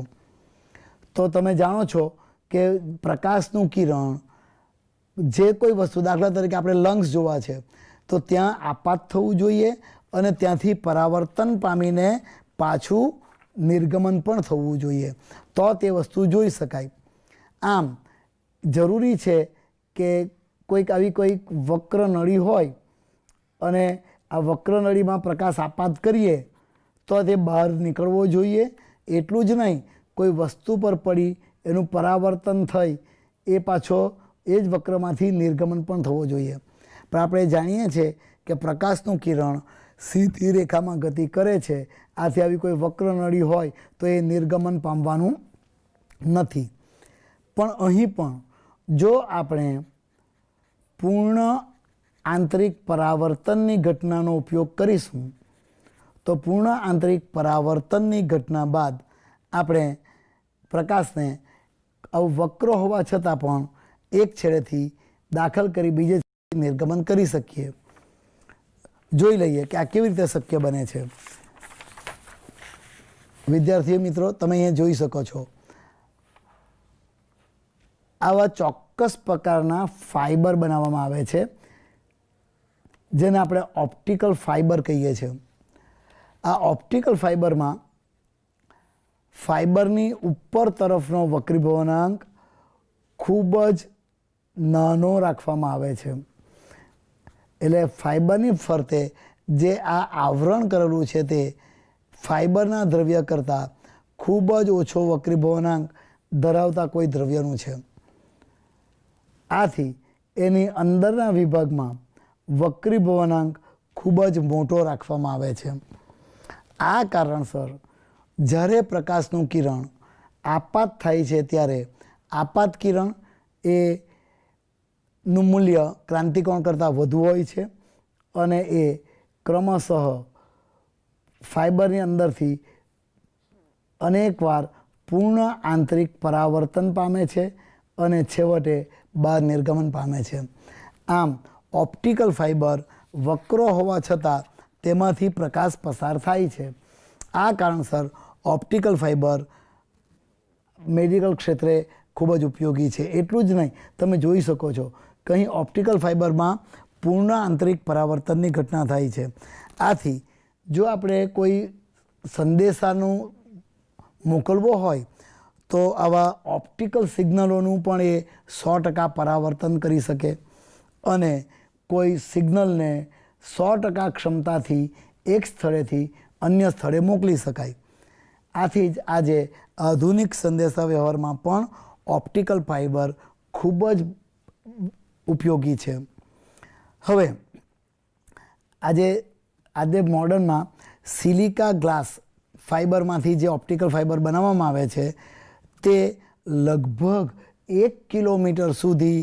Speaker 2: તો તમે જાણો છો કે પ્રકાશનું કિરણ જે કોઈ વસ્તુ, દાખલા તરીકે આપણે લંગ્સ જોવા છે તો ત્યાં આપાત થવું જોઈએ અને ત્યાંથી પરાવર્તન પામીને પાછું નિર્ગમન પણ થવું જોઈએ, તો તે વસ્તુ જોઈ શકાય. આમ જરૂરી છે કે આવી કોઈક વક્ર નળી હોય અને આ વક્ર નળીમાં પ્રકાશ આપાત કરીએ તો તે બહાર નીકળવો જોઈએ. એટલું જ નહીં, કોઈ વસ્તુ પર પડી એનું પરાવર્તન થઈ એ પાછો એ જ વક્રમાંથી નિર્ગમન પણ થવો જોઈએ. પણ આપણે જાણીએ છીએ કે પ્રકાશનું કિરણ સીધી રેખામાં ગતિ કરે છે. આથી આવી કોઈ વક્ર નળી હોય તો એ નિર્ગમન પામવાનું નથી. પણ અહીં પણ જો આપણે પૂર્ણ આંતરિક પરાવર્તનની ઘટનાનો ઉપયોગ કરીશું તો પૂર્ણ આંતરિક પરાવર્તનની ઘટના બાદ આપણે પ્રકાશને વક્ર હોવા છતાં પણ એક છેડેથી દાખલ કરી બીજે નિર્ગમન કરી શકીએ. જોઈ લઈએ કે આ કેવી રીતે શક્ય બને છે. વિદ્યાર્થી મિત્રો, તમે અહીંયા જોઈ શકો છો આવા ચોક્કસ પ્રકારના ફાઇબર બનાવવામાં આવે છે જેને આપણે ઓપ્ટિકલ ફાઇબર કહીએ છીએ. આ ઓપ્ટિકલ ફાઇબરમાં ફાઇબરની ઉપર તરફનો વક્રીભવનાંક ખૂબ જ નાનો રાખવામાં આવે છે. એટલે ફાઇબરની ફરતે જે આ આવરણ કરેલું છે તે ફાઇબરના દ્રવ્ય કરતાં ખૂબ જ ઓછો વક્રીભવનાંક ધરાવતા કોઈ દ્રવ્યનું છે. આથી એની અંદરના વિભાગમાં વક્રીભવનાંક ખૂબ જ મોટો રાખવામાં આવે છે. આ કારણસર જ્યારે પ્રકાશનું કિરણ આપાત થાય છે ત્યારે આપાત કિરણ નું મૂલ્ય ક્રાંતિકોણ કરતાં વધુ હોય છે અને એ ક્રમશઃ ફાઇબરની અંદરથી અનેકવાર પૂર્ણ આંતરિક પરાવર્તન પામે છે અને છેવટે બહાર નિર્ગમન પામે છે. આમ ઓપ્ટિકલ ફાઇબર વક્રો હોવા છતાં તેમાંથી પ્રકાશ પસાર થાય છે. આ કારણસર ઓપ્ટિકલ ફાઇબર મેડિકલ ક્ષેત્રે ખૂબ જ ઉપયોગી છે. એટલું જ નહીં, તમે જોઈ શકો છો કે અહીં ઓપ્ટિકલ ફાઇબરમાં પૂર્ણ આંતરિક પરાવર્તનની ઘટના થાય છે. આથી જો આપણે કોઈ સંદેશાનું મોકલવો હોય તો આવા ઓપ્ટિકલ સિગ્નલોનું પણ એ 100% પરાવર્તન કરી શકે અને કોઈ સિગ્નલને 100% ક્ષમતાથી એક સ્થળેથી અન્ય સ્થળે મોકલી શકાય. આથી જ આજે આધુનિક સંદેશા વ્યવહારમાં પણ ઓપ્ટિકલ ફાઇબર ખૂબ જ ઉપયોગી છે. હવે આજે મોડર્નમાં સિલિકા ગ્લાસ ફાઇબરમાંથી જે ઓપ્ટિકલ ફાઇબર બનાવવામાં આવે છે તે લગભગ 1 કિલોમીટર સુધી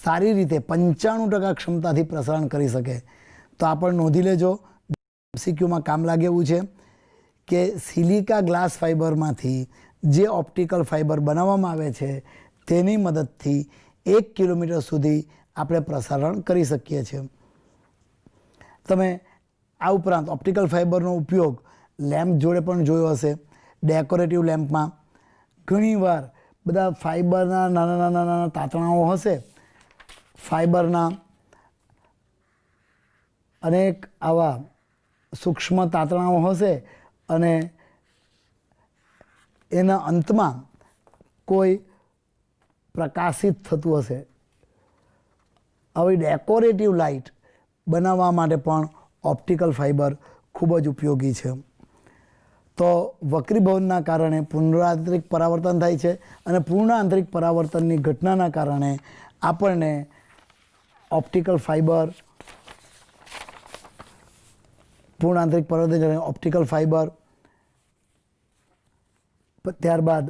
Speaker 2: સારી રીતે 95% ક્ષમતાથી પ્રસારણ કરી શકે. તો આ પણ નોંધી લેજો, MCQમાં કામ લાગે એવું છે કે સિલિકા ગ્લાસ ફાઇબરમાંથી જે ઓપ્ટિકલ ફાઇબર બનાવવામાં આવે છે તેની મદદથી 1 કિલોમીટર સુધી આપણે પ્રસારણ કરી શકીએ છીએ. તમે આ ઉપરાંત ઓપ્ટિકલ ફાઇબરનો ઉપયોગ લેમ્પ જોડે પણ જોયો હશે. ડેકોરેટિવ લેમ્પમાં ઘણીવાર બધા ફાઇબરના નાના તાતણાઓ હશે, ફાઇબરના અનેક આવા સૂક્ષ્મ તાતણાઓ હશે અને એના અંતમાં કોઈ પ્રકાશિત થતું હશે. આવી ડેકોરેટિવ લાઇટ બનાવવા માટે પણ ઓપ્ટિકલ ફાઇબર ખૂબ જ ઉપયોગી છે. તો વક્રીભવનના કારણે પુનરાંતરિક પરાવર્તન થાય છે અને પૂર્ણ આંતરિક પરાવર્તનની ઘટનાના કારણે આપણને ઓપ્ટિકલ ફાઇબર પૂર્ણ આંતરિક પરાવર્તન ઓપ્ટિકલ ફાઇબર, ત્યારબાદ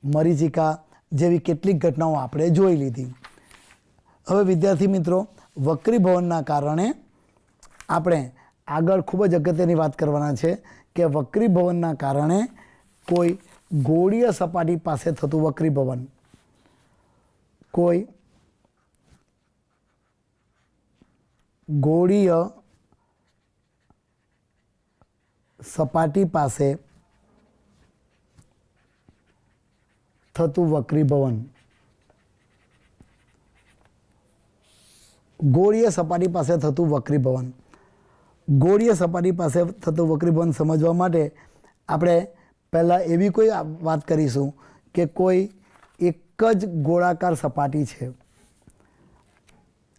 Speaker 2: મરીચિકા જેવી કેટલીક ઘટનાઓ આપણે જોઈ લીધી. હવે વિદ્યાર્થી મિત્રો, વક્રીભવનના કારણે આપણે આગળ ખૂબ જ અગત્યની વાત કરવાના છે કે વક્રીભવનના કારણે કોઈ ગોળીય સપાટી પાસે થતું વક્રીભવન, કોઈ ગોળીય સપાટી પાસે થતું વક્રીભવન, ગોળીય સપાટી પાસે થતું વક્રીભવન. ગોળીય સપાટી પાસે થતું વક્રીભવન સમજવા માટે આપણે પહેલાં એવી કોઈ વાત કરીશું કે કોઈ એક જ ગોળાકાર સપાટી છે.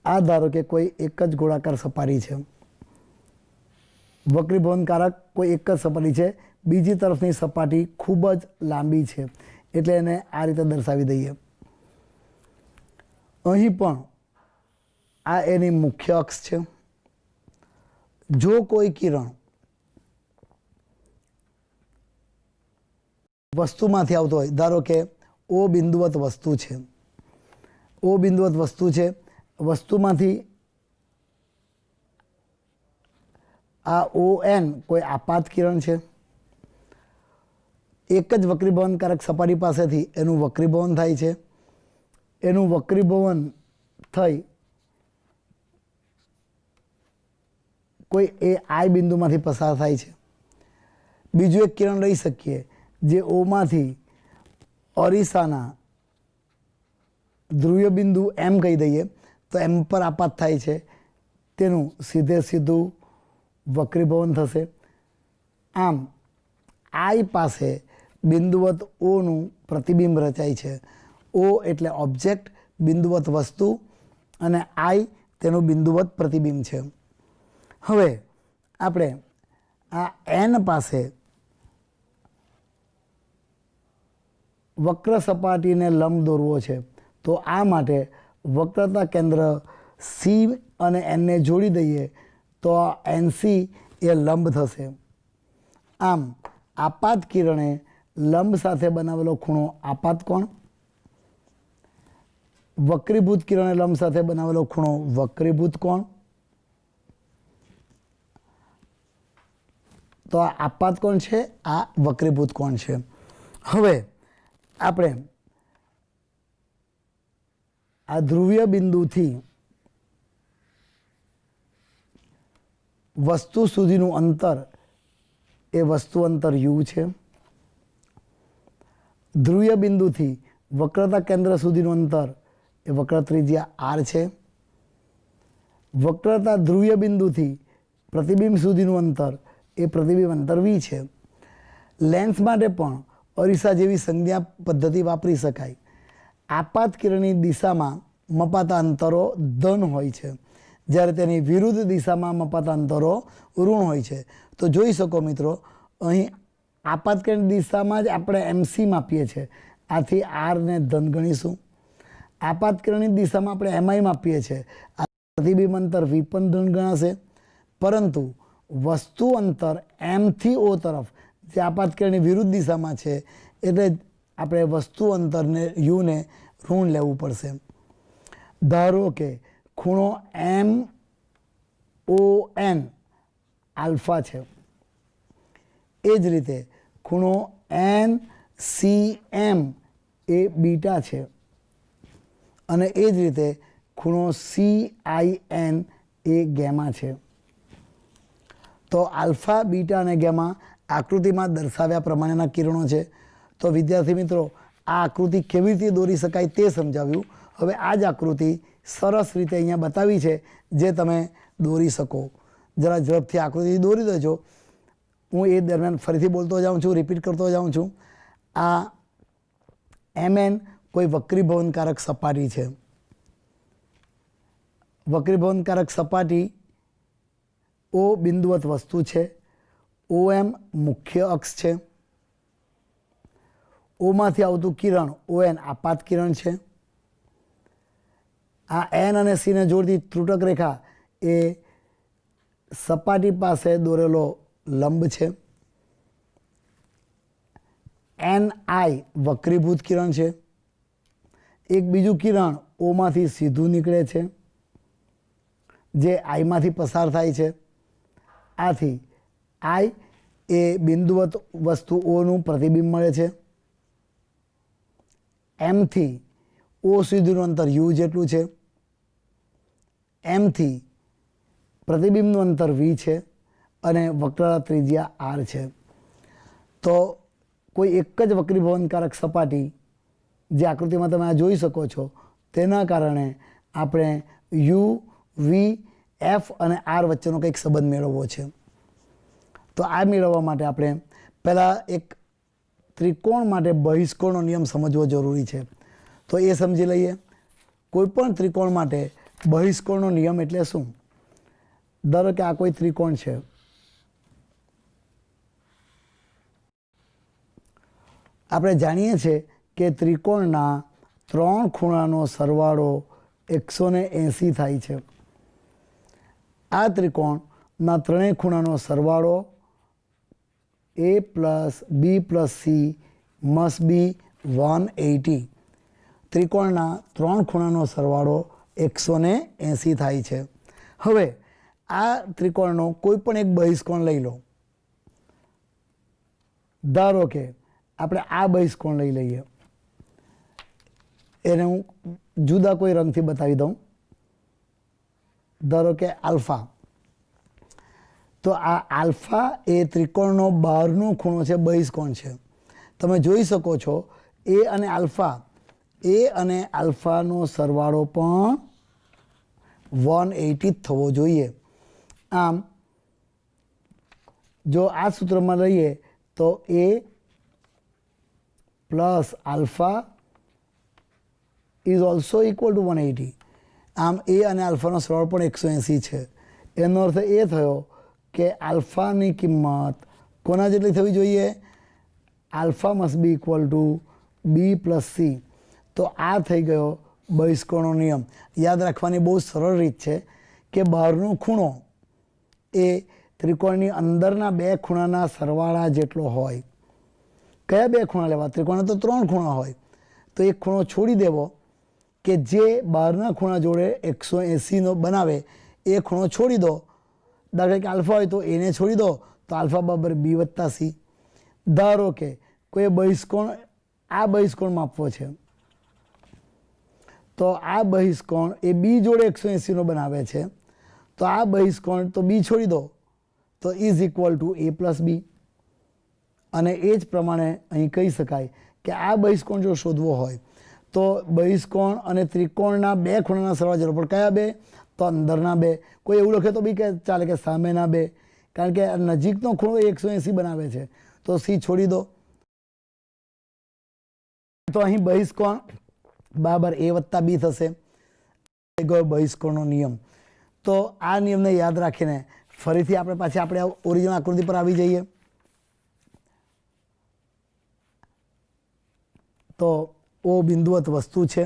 Speaker 2: આ ધારો કે કોઈ એક જ ગોળાકાર સપાટી છે, વક્રીભવનકારક કોઈ એક જ સપાટી છે, બીજી તરફની સપાટી ખૂબ જ લાંબી છે, એટલે એને આ રીતે દર્શાવી દઈએ. અહીં પણ આ એની મુખ્ય અક્ષ છે. જો કોઈ કિરણ વસ્તુમાંથી આવતો હોય, ધારો કે O બિંદુવત વસ્તુ છે, O બિંદુવત વસ્તુ છે, વસ્તુમાંથી આ ON કોઈ આપાત કિરણ છે, એક જ વક્રીભવનકારક સપાટી પાસેથી એનું વક્રીભવન થાય છે. એનું વક્રીભવન થઈ કોઈ I બિંદુમાંથી પસાર થાય છે. બીજું એક કિરણ લઈ શકીએ જે ઓમાંથી અરીસાના ધ્રુવીય બિંદુ M કહી દઈએ તો M પર આપાત થાય છે, તેનું સીધું વક્રીભવન થશે. આમ I પાસે બિંદુવત ઓનું પ્રતિબિંબ રચાય છે. O એટલે ઓબ્જેક્ટ, બિંદુવત વસ્તુ, અને I તેનું બિંદુવત પ્રતિબિંબ છે. હવે આપણે આ એન પાસે વક્ર સપાટીને લંબ દોરવો છે, તો આ માટે વક્રતા કેન્દ્ર સી અને એનને જોડી દઈએ તો એનસી એ લંબ થશે. આમ આપાત કિરણે લંબ સાથે બનાવેલો ખૂણો આપાત કોણ, વક્રીભૂત કિરણે લંબ સાથે બનાવેલો ખૂણો વક્રીભૂત કોણ. તો આ આપાત કોણ છે, આ વક્રીભૂત કોણ છે. હવે આપણે આ ધ્રુવીય બિંદુથી વસ્તુ સુધીનું અંતર એ વસ્તુ અંતર યુ છે. ધ્રુવીય બિંદુથી વક્રતા કેન્દ્ર સુધીનું અંતર એ વક્ર ત્રિજ્યા આર છે. વક્રતા ધ્રુવીય બિંદુથી પ્રતિબિંબ સુધીનું અંતર એ પ્રતિબિંબ અંતર વી છે. લેન્સ માટે પણ અરીસા જેવી સંજ્ઞા પદ્ધતિ વાપરી શકાય. આપાત કિરણની દિશામાં મપાતા અંતરો ધન હોય છે, જ્યારે તેની વિરુદ્ધ દિશામાં મપાતા અંતરો ઋણ હોય છે. તો જોઈ શકો મિત્રો, અહીં આપાત કિરણની દિશામાં જ આપણે એમસી માપીએ છીએ, આથી આરને ધન ગણીશું. આપાત કિરણની દિશામાં આપણે એમઆઈ માપીએ છીએ, આ પ્રતિબિંબ અંતર વી પણ ધન ગણાશે. પરંતુ વસ્તુ અંતર એમથી ઓ તરફ જે આપાત કિરણની વિરુદ્ધ દિશામાં છે, એટલે આપણે વસ્તુ અંતરને યુને ઋણ લેવું પડશે. ધારો કે ખૂણો એમ ઓ એન આલ્ફા છે, એ જ રીતે ખૂણો એન સી એમ એ બીટા છે, અને એ જ રીતે ખૂણો સી આઈ એન એ ગેમા છે. તો આલ્ફા, બીટા અને ગેમા આકૃતિમાં દર્શાવ્યા પ્રમાણેના કિરણો છે. તો વિદ્યાર્થી મિત્રો, આ આકૃતિ કેવી રીતે દોરી શકાય તે સમજાવ્યું. હવે આ જ આકૃતિ સરસ રીતે અહીંયા બતાવી છે, જે તમે દોરી શકો. જરા ઝડપથી આકૃતિ દોરી દેજો. હું એ દરમિયાન ફરીથી બોલતો જાઉં છું, રિપીટ કરતો જાઉં છું. આ એમએન કોઈ વક્રીભવનકારક સપાટી છે. વક્રીભવનકારક સપાટી ઓ બિંદુવત વસ્તુ છે. ઓ એમ મુખ્ય અક્ષ છે. ઓમાંથી આવતું કિરણ ઓ એન આપાત કિરણ છે. આ એન અને સીને જોડતી ત્રુટક રેખા એ સપાટી પાસે દોરેલો લંબ છે. એન આઈ વક્રીભૂત કિરણ છે. એક બીજું કિરણ ઓમાંથી સીધું નીકળે છે, જે આઈમાંથી પસાર થાય છે. આથી આઈ એ બિંદુવત વસ્તુ ઓનું પ્રતિબિંબ મળે છે. એમથી ઓ સુધીનું અંતર યુ જેટલું છે. એમથી પ્રતિબિંબનું અંતર વી છે, અને વક્રતા ત્રિજ્યા આર છે. તો કોઈ એક જ વક્રીભવનકારક સપાટી, જે આકૃતિમાં તમે આ જોઈ શકો છો, તેના કારણે આપણે યુ, વી, એફ અને આર વચ્ચેનો કંઈક સંબંધ મેળવવો છે. તો આ મેળવવા માટે આપણે પહેલાં એક ત્રિકોણ માટે બહિષ્કોણનો નિયમ સમજવો જરૂરી છે. તો એ સમજી લઈએ. કોઈ પણ ત્રિકોણ માટે બહિષ્કોણનો નિયમ એટલે શું? ધારો કે આ કોઈ ત્રિકોણ છે. આપણે જાણીએ છીએ કે ત્રિકોણના 3 ખૂણાનો સરવાળો 180 થાય છે. આ ત્રિકોણના ત્રણેય ખૂણાનો સરવાળો a plus B plus C must be 180. ત્રિકોણના 3 ખૂણાનો સરવાળો 180 થાય છે. હવે આ ત્રિકોણનો કોઈ પણ એક બહિષ્કોણ લઈ લો. ધારો કે આપણે આ બહિષ્કોણ લઈ લઈએ. એને હું જુદા કોઈ રંગથી બતાવી દઉં. ધારો કે આલ્ફા. તો આ આલ્ફા એ ત્રિકોણનો બહારનો ખૂણો છે, બહિષ્કોણ છે. તમે જોઈ શકો છો એ અને આલ્ફાનો સરવાળો પણ 180 જ થવો જોઈએ. આમ જો આ સૂત્રમાં લઈએ તો A plus alpha is also equal to 180. આમ એ અને આલ્ફાનો સરવાળો પણ 180 છે. એનો અર્થ એ થયો કે આલ્ફાની કિંમત કોના જેટલી થવી જોઈએ? Alpha must be equal to B plus C. તો આ થઈ ગયો બહિષ્કોણનો નિયમ. યાદ રાખવાની બહુ સરળ રીત છે કે બહારનો ખૂણો એ ત્રિકોણની અંદરના બે ખૂણાના સરવાળા જેટલો હોય. કયા બે ખૂણા લેવા? ત્રિકોણના તો 3 ખૂણા હોય, તો એક ખૂણો છોડી દેવો કે જે બહારના ખૂણા જોડે 180 બનાવે, એ ખૂણો છોડી દો. દાખલા કે આલ્ફા હોય તો એને છોડી દો, તો આલ્ફા બરાબર બી વત્તા સી. ધારો કે કોઈ બહિષ્કોણ, આ બહિષ્કોણ માપવો છે, તો આ બહિષ્કોણ એ બી જોડે 180 બનાવે છે, તો આ બહિષ્કોણ તો બી છોડી દો, તો is equal to A plus B. અને એ જ પ્રમાણે અહીં કહી શકાય કે આ બહિષ્કોણ જો શોધવો હોય તો બહિષ્કોણ અને ત્રિકોણના બે ખૂણાના સરવાળા જરૂર. પણ કયા બે? તો અંદરના બે. કોઈ એવું લખે તો બી કે ચાલે કે સામેના બે, કારણ કે નજીકનો ખૂણો 180 બનાવે છે, તો સી છોડી દો. તો અહીં બહિષ્કોણ બરાબર એ વત્તા બી થશે. ગયો બહિષ્કોણનો નિયમ. તો આ નિયમને યાદ રાખીને ફરીથી આપણે પાછી આપણે ઓરિજિનલ આકૃતિ પર આવી જઈએ. તો ઓ બિંદુવત વસ્તુ છે,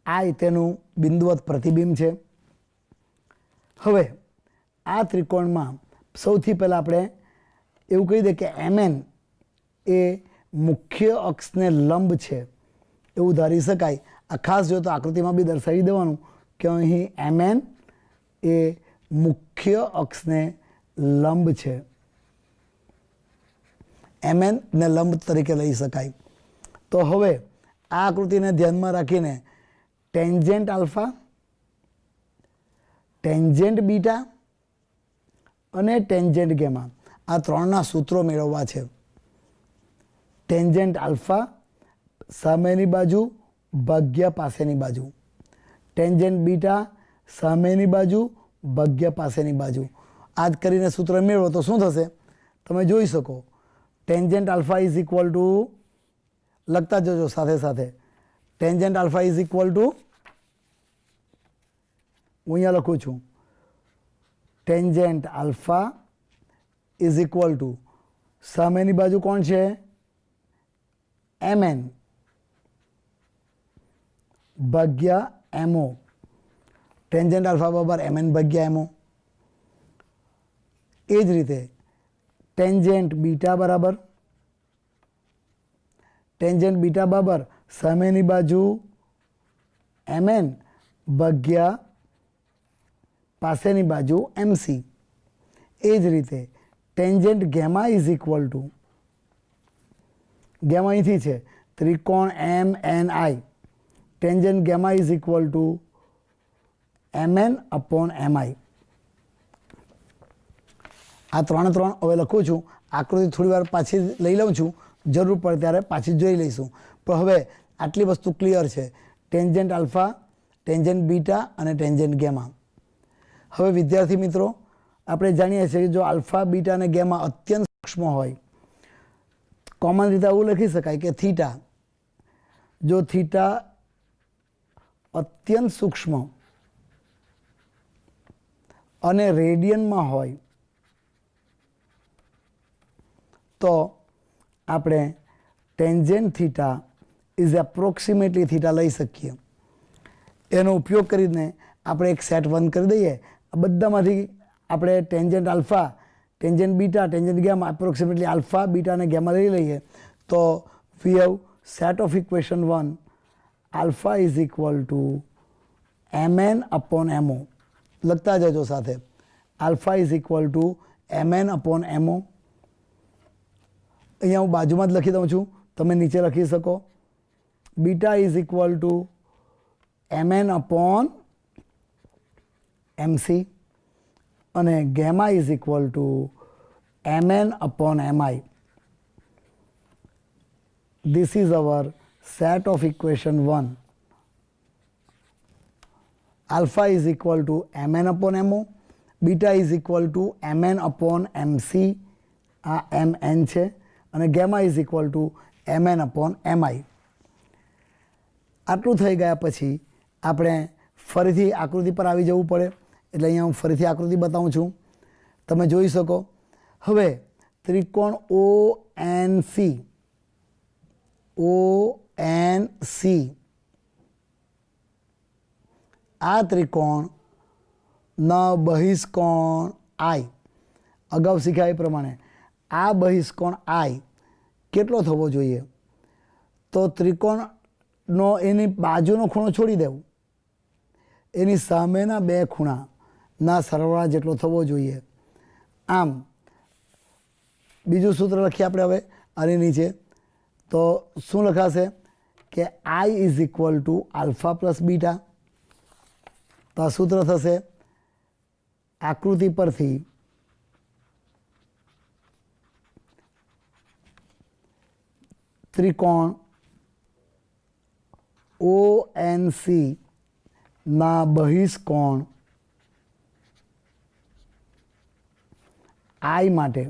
Speaker 2: આ તેનું બિંદુવત પ્રતિબિંબ છે. હવે આ ત્રિકોણમાં સૌથી પહેલાં આપણે એવું કહી દઈએ કે MN એ મુખ્ય અક્ષને લંબ છે એવું ધારી શકાય. આ ખાસ જો તો આકૃતિમાં બી દર્શાવી દેવાનું કે અહીં MN એ મુખ્ય અક્ષને લંબ છે. MN ને લંબ તરીકે લઈ શકાય. તો હવે આ આકૃતિને ધ્યાનમાં રાખીને ટેન્જેન્ટ આલ્ફા, ટેન્જેન્ટ બીટા અને ટેન્જેન્ટ ગેમા, આ ત્રણના સૂત્રો મેળવવા છે. ટેન્જેન્ટ આલ્ફા સામેની બાજુ ભાગ્યા પાસેની બાજુ, ટેન્જેન્ટ બીટા સામેની બાજુ ભાગ્યા પાસેની બાજુ. આ જ કરીને સૂત્ર મેળવો તો શું થશે તમે જોઈ શકો. Tangent alpha is equal two, લખતા જજો સાથે સાથે, tangent alpha is equal two, હું અહીંયા લખું છું, tangent alpha is equal two સામેની બાજુ કોણ છે? MN ભાગ્યા MO. ટેન્જેન્ટ આલ્ફા બરાબર MN ભાગ્યા MO. એ જ રીતે ટેન્જેન્ટ બીટા બરાબર, ટેન્જેન્ટ બીટા બરાબર સામેની બાજુ MN ભાગ્યા પાસેની બાજુ MC. એ જ રીતે tangent gamma is equal two, gamma અહીંથી છે ત્રિકોણ MNI, tangent gamma is equal two MN upon MI. આ ત્રણ હવે લખું છું. આકૃતિ થોડી વાર પાછી લઈ લઉં છું, જરૂર પડે ત્યારે પાછી જોઈ લઈશું. પણ હવે આટલી વસ્તુ ક્લિયર છે, ટેન્જેન્ટ આલ્ફા, ટેન્જેન્ટ બીટા અને ટેન્જેન્ટ ગેમા. હવે વિદ્યાર્થી મિત્રો, આપણે જાણીએ છીએ કે જો આલ્ફા, બીટા અને ગેમા અત્યંત સૂક્ષ્મ હોય, કોમન રીતે એવું લખી શકાય કે થીટા, જો થીટા અત્યંત સૂક્ષ્મ અને રેડિયનમાં હોય તો આપણે tangent theta is approximately theta લઈ શકીએ. એનો ઉપયોગ કરીને આપણે એક સેટ 1 કરી દઈએ. આ બધામાંથી આપણે tangent alpha, tangent beta, tangent gamma, approximately alpha, beta અને ગેમા લઈ લઈએ તો we have set of equation 1 alpha is equal two MN upon MO. લખતા જજો સાથે, alpha is equal two MN upon MO. અહીંયા હું બાજુમાં જ લખી દઉં છું, તમે નીચે લખી શકો. Beta is equal two MN upon MC અને gamma is equal two MN upon MI. This is our set of equation 1. Alpha is equal to MN upon MO, beta is equal to MN upon MC, આ MN છે, અને gamma is equal to MN upon MI. આટલું થઈ ગયા પછી આપણે ફરીથી આકૃતિ પર આવી જવું પડે. એટલે અહીંયા હું ફરીથી આકૃતિ બતાવું છું, તમે જોઈ શકો. હવે ત્રિકોણ ONC આ ત્રિકોણના બહિષ્કોણ I, અગાઉ શીખ્યા એ પ્રમાણે આ બહિષ્કોણ I કેટલો થવો જોઈએ? તો ત્રિકોણનો એની બાજુનો ખૂણો છોડી દેવું, એની સામેના બે ખૂણાના સરવાળા જેટલો થવો જોઈએ. આમ બીજું સૂત્ર લખીએ આપણે હવે આની નીચે. તો શું લખાશે કે I is equal to alpha plus beta. તો આ સૂત્ર થશે આકૃતિ પરથી ત્રિકોણ ONC ના બહિષ્કોણ I માટે,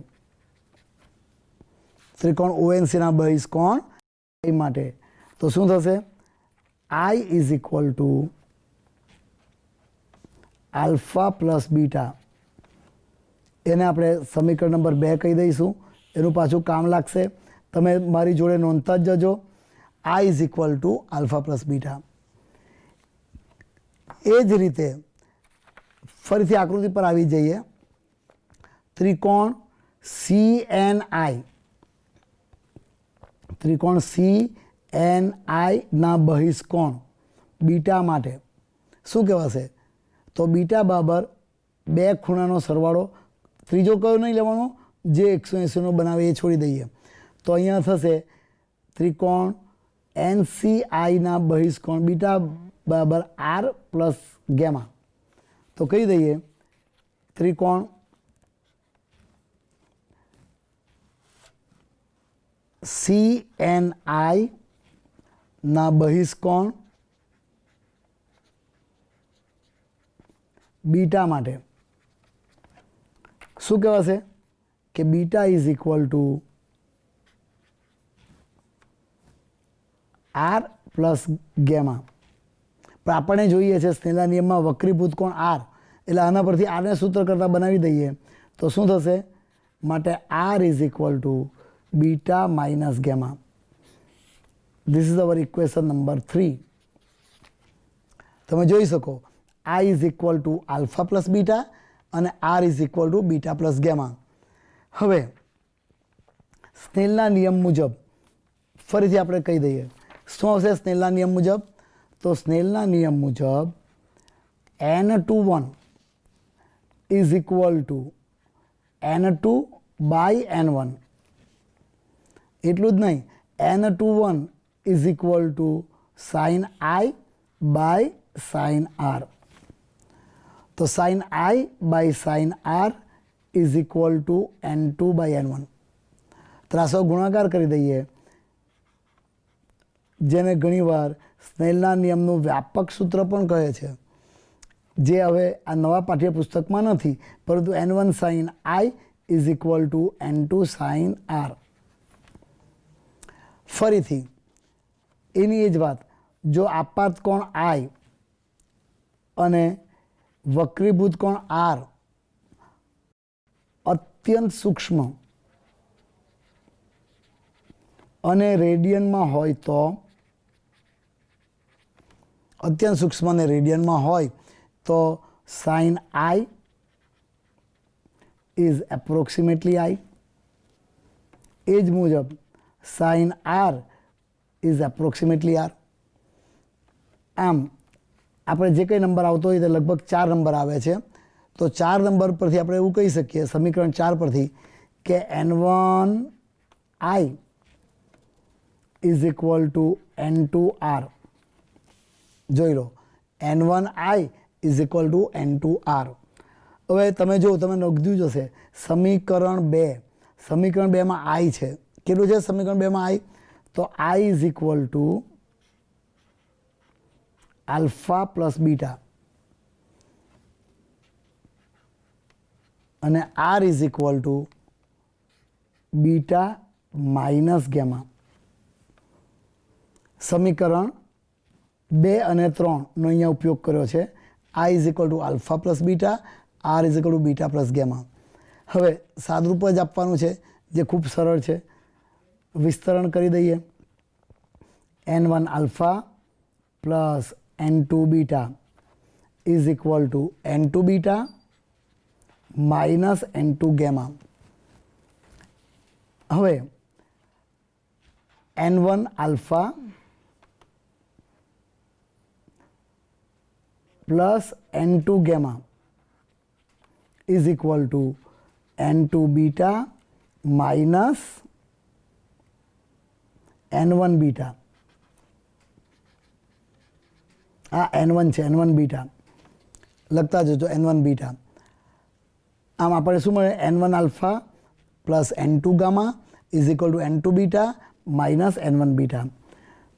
Speaker 2: ત્રિકોણ ONC ના બહિષ્કોણ I માટે તો શું થશે? I is equal to alpha plus beta. એને આપણે સમીકરણ નંબર 2 કહી દઈશું, એનું પાછું કામ લાગશે. તમે મારી જોડે નોંધતા જ જજો. I is equal to alpha plus beta. એ જ રીતે ફરીથી આકૃતિ પર આવી જઈએ. ત્રિકોણ CNI, ત્રિકોણ CNI ના બહિષ્કોણ બીટા માટે શું કહેવાશે? તો બીટા બરાબર બે ખૂણાનો સરવાળો. ત્રીજો કયો નહીં લેવાનો, જે 180નો બનાવે એ છોડી દઈએ. તો અહીંયા થશે ત્રિકોણ NCI ના બહિષ્કોણ બીટા બરાબર R પ્લસ ગેમા. તો કહી દઈએ ત્રિકોણ CNI ના બહિષ્કોણ બીટા માટે શું કહેવાશે કે beta is equal two R plus gamma. પણ આપણે જોઈએ છે સ્નેહલના નિયમમાં વક્રીભૂત કોણ R, એટલે આના પરથી આરને સૂત્ર કરતાં બનાવી દઈએ તો શું થશે? માટે R is equal to beta minus gamma. This is our equation number 3. તમે જોઈ શકો I is equal to alpha plus beta અને R is equal to beta plus gamma. હવે સ્નેહલના નિયમ મુજબ ફરીથી આપણે કહી દઈએ શું આવશે સ્નેહલના નિયમ મુજબ? તો સ્નેહલના નિયમ મુજબ N21 is equal to N2 by N1. એટલું જ નહીં, N21 is equal to sine I by sine R. તો sine I by sine R is equal to N2 by N1. ત્રાસો ગુણાકાર કરી દઈએ, જેને ઘણીવાર સ્નેહલના નિયમનું વ્યાપક સૂત્ર પણ કહે છે, જે હવે આ નવા પાઠ્યપુસ્તકમાં નથી, પરંતુ N1 sine I is equal to N2 sine R. ફરીથી એની એ જ વાત, જો આપાત કોણ I અને વક્રીભૂત કોણ R અત્યંત સૂક્ષ્મ અને રેડિયનમાં હોય તો, અત્યંત સૂક્ષ્મ અને રેડિયનમાં હોય તો sine I is approximately I. એ જ મુજબ sine R is approximately R. આમ આપણે જે કંઈ નંબર આવતો હોય તે લગભગ 4 નંબર આવે છે. તો 4 નંબર પરથી આપણે એવું કહી શકીએ, સમીકરણ 4 પરથી, કે N1I is equal two N2R. જોઈ લો, N1I is equal two N2R. હવે તમે જો, તમે નોંધ્યું જ હશે સમીકરણ 2, સમીકરણ 2માં I છે. કેટલું છે સમીકરણ 2માં I? તો I is equal to alpha plus beta અને R is equal to beta minus gamma. સમીકરણ 2 અને 3નો અહીંયા ઉપયોગ કર્યો છે. I is equal to alpha plus beta, R is equal to beta plus gamma. હવે સાદરૂપ જ આપવાનું છે જે ખૂબ સરળ છે. વિસ્તરણ કરી દઈએ. N1 alpha plus N2 beta is equal to N2 beta minus N2 gamma. હવે N1 alpha plus N2 gamma is equal to N2 beta minus N1 beta. આ N1 છે, N1 બીટા લખતા જજો, N1 બીટા. આમ આપણે શું મળે? N1 alpha plus N2 gamma is equal to N2 beta minus N1 beta.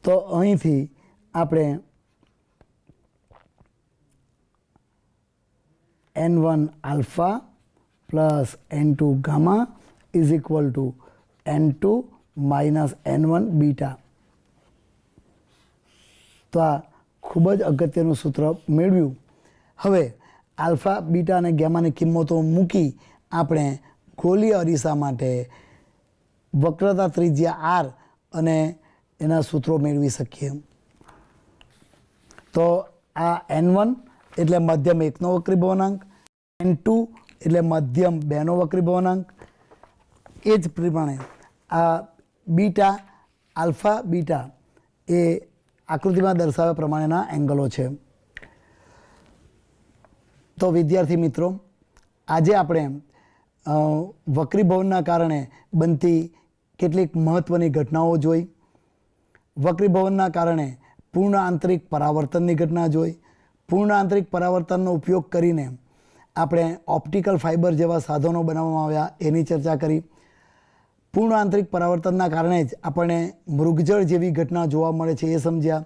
Speaker 2: તો અહીંથી આપણે N1 alpha plus N2 gamma is equal to N2 minus N1 beta. તો આ ખૂબ જ અગત્યનું સૂત્ર મેળવ્યું. હવે આલ્ફા બીટા અને ગેમાની કિંમતો મૂકી આપણે ગોલીય અરીસા માટે વક્રતા ત્રિજ્યા R અને એના સૂત્રો મેળવી શકીએ. તો આ N1 એટલે મધ્યમ 1નો વક્રી ભવનાંક, N2 એટલે મધ્યમ 2નો વક્રી ભવનાંક. એ જ પ્રમાણે આ બીટા, આલ્ફા બીટા એ આકૃતિમાં દર્શાવ્યા પ્રમાણેના એંગલો છે. તો વિદ્યાર્થી મિત્રો, આજે આપણે વક્રીભવનના કારણે બનતી કેટલીક મહત્ત્વની ઘટનાઓ જોઈ. વક્રીભવનના કારણે પૂર્ણ આંતરિક પરાવર્તનની ઘટના જોઈ. પૂર્ણ આંતરિક પરાવર્તનનો ઉપયોગ કરીને આપણે ઓપ્ટિકલ ફાઇબર જેવા સાધનો બનાવવામાં આવ્યા એની ચર્ચા કરી. પૂર્ણ આંતરિક પરાવર્તનના કારણે જ આપણને મૃગજળ જેવી ઘટના જોવા મળે છે એ સમજ્યા.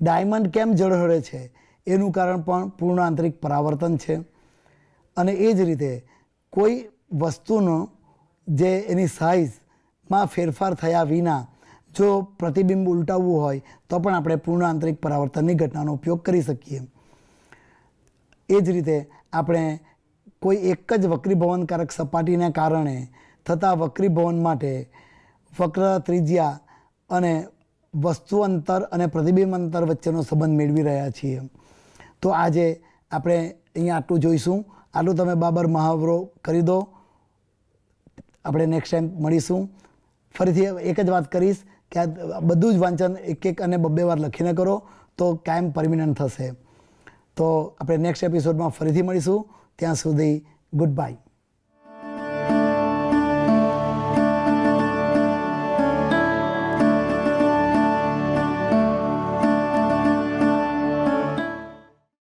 Speaker 2: ડાયમંડ કેમ ઝળહળે છે એનું કારણ પણ પૂર્ણ આંતરિક પરાવર્તન છે. અને એ જ રીતે કોઈ વસ્તુનો જે એની સાઇઝમાં ફેરફાર થયા વિના જો પ્રતિબિંબ ઉલટાવવું હોય તો પણ આપણે પૂર્ણ આંતરિક પરાવર્તનની ઘટનાનો ઉપયોગ કરી શકીએ. એ જ રીતે આપણે કોઈ એક જ વક્રીભવનકારક સપાટીને કારણે થતા વક્રીભવન માટે વક્ર ત્રિજ્યા અને વસ્તુ અંતર અને પ્રતિબિંબ અંતર વચ્ચેનો સંબંધ મેળવી રહ્યા છીએ. તો આજે આપણે અહીંયા આટલું જોઈશું. આટલું તમે બાબર મહાવરો કરી દો. આપણે નેક્સ્ટ ટાઈમ મળીશું. ફરીથી એક જ વાત કરીશ કે આ બધું જ વાંચન એક અને બબ્બે વાર લખીને કરો તો કાયમ પરમિનન્ટ થશે. તો આપણે નેક્સ્ટ એપિસોડમાં ફરીથી મળીશું. ત્યાં સુધી ગુડ બાય.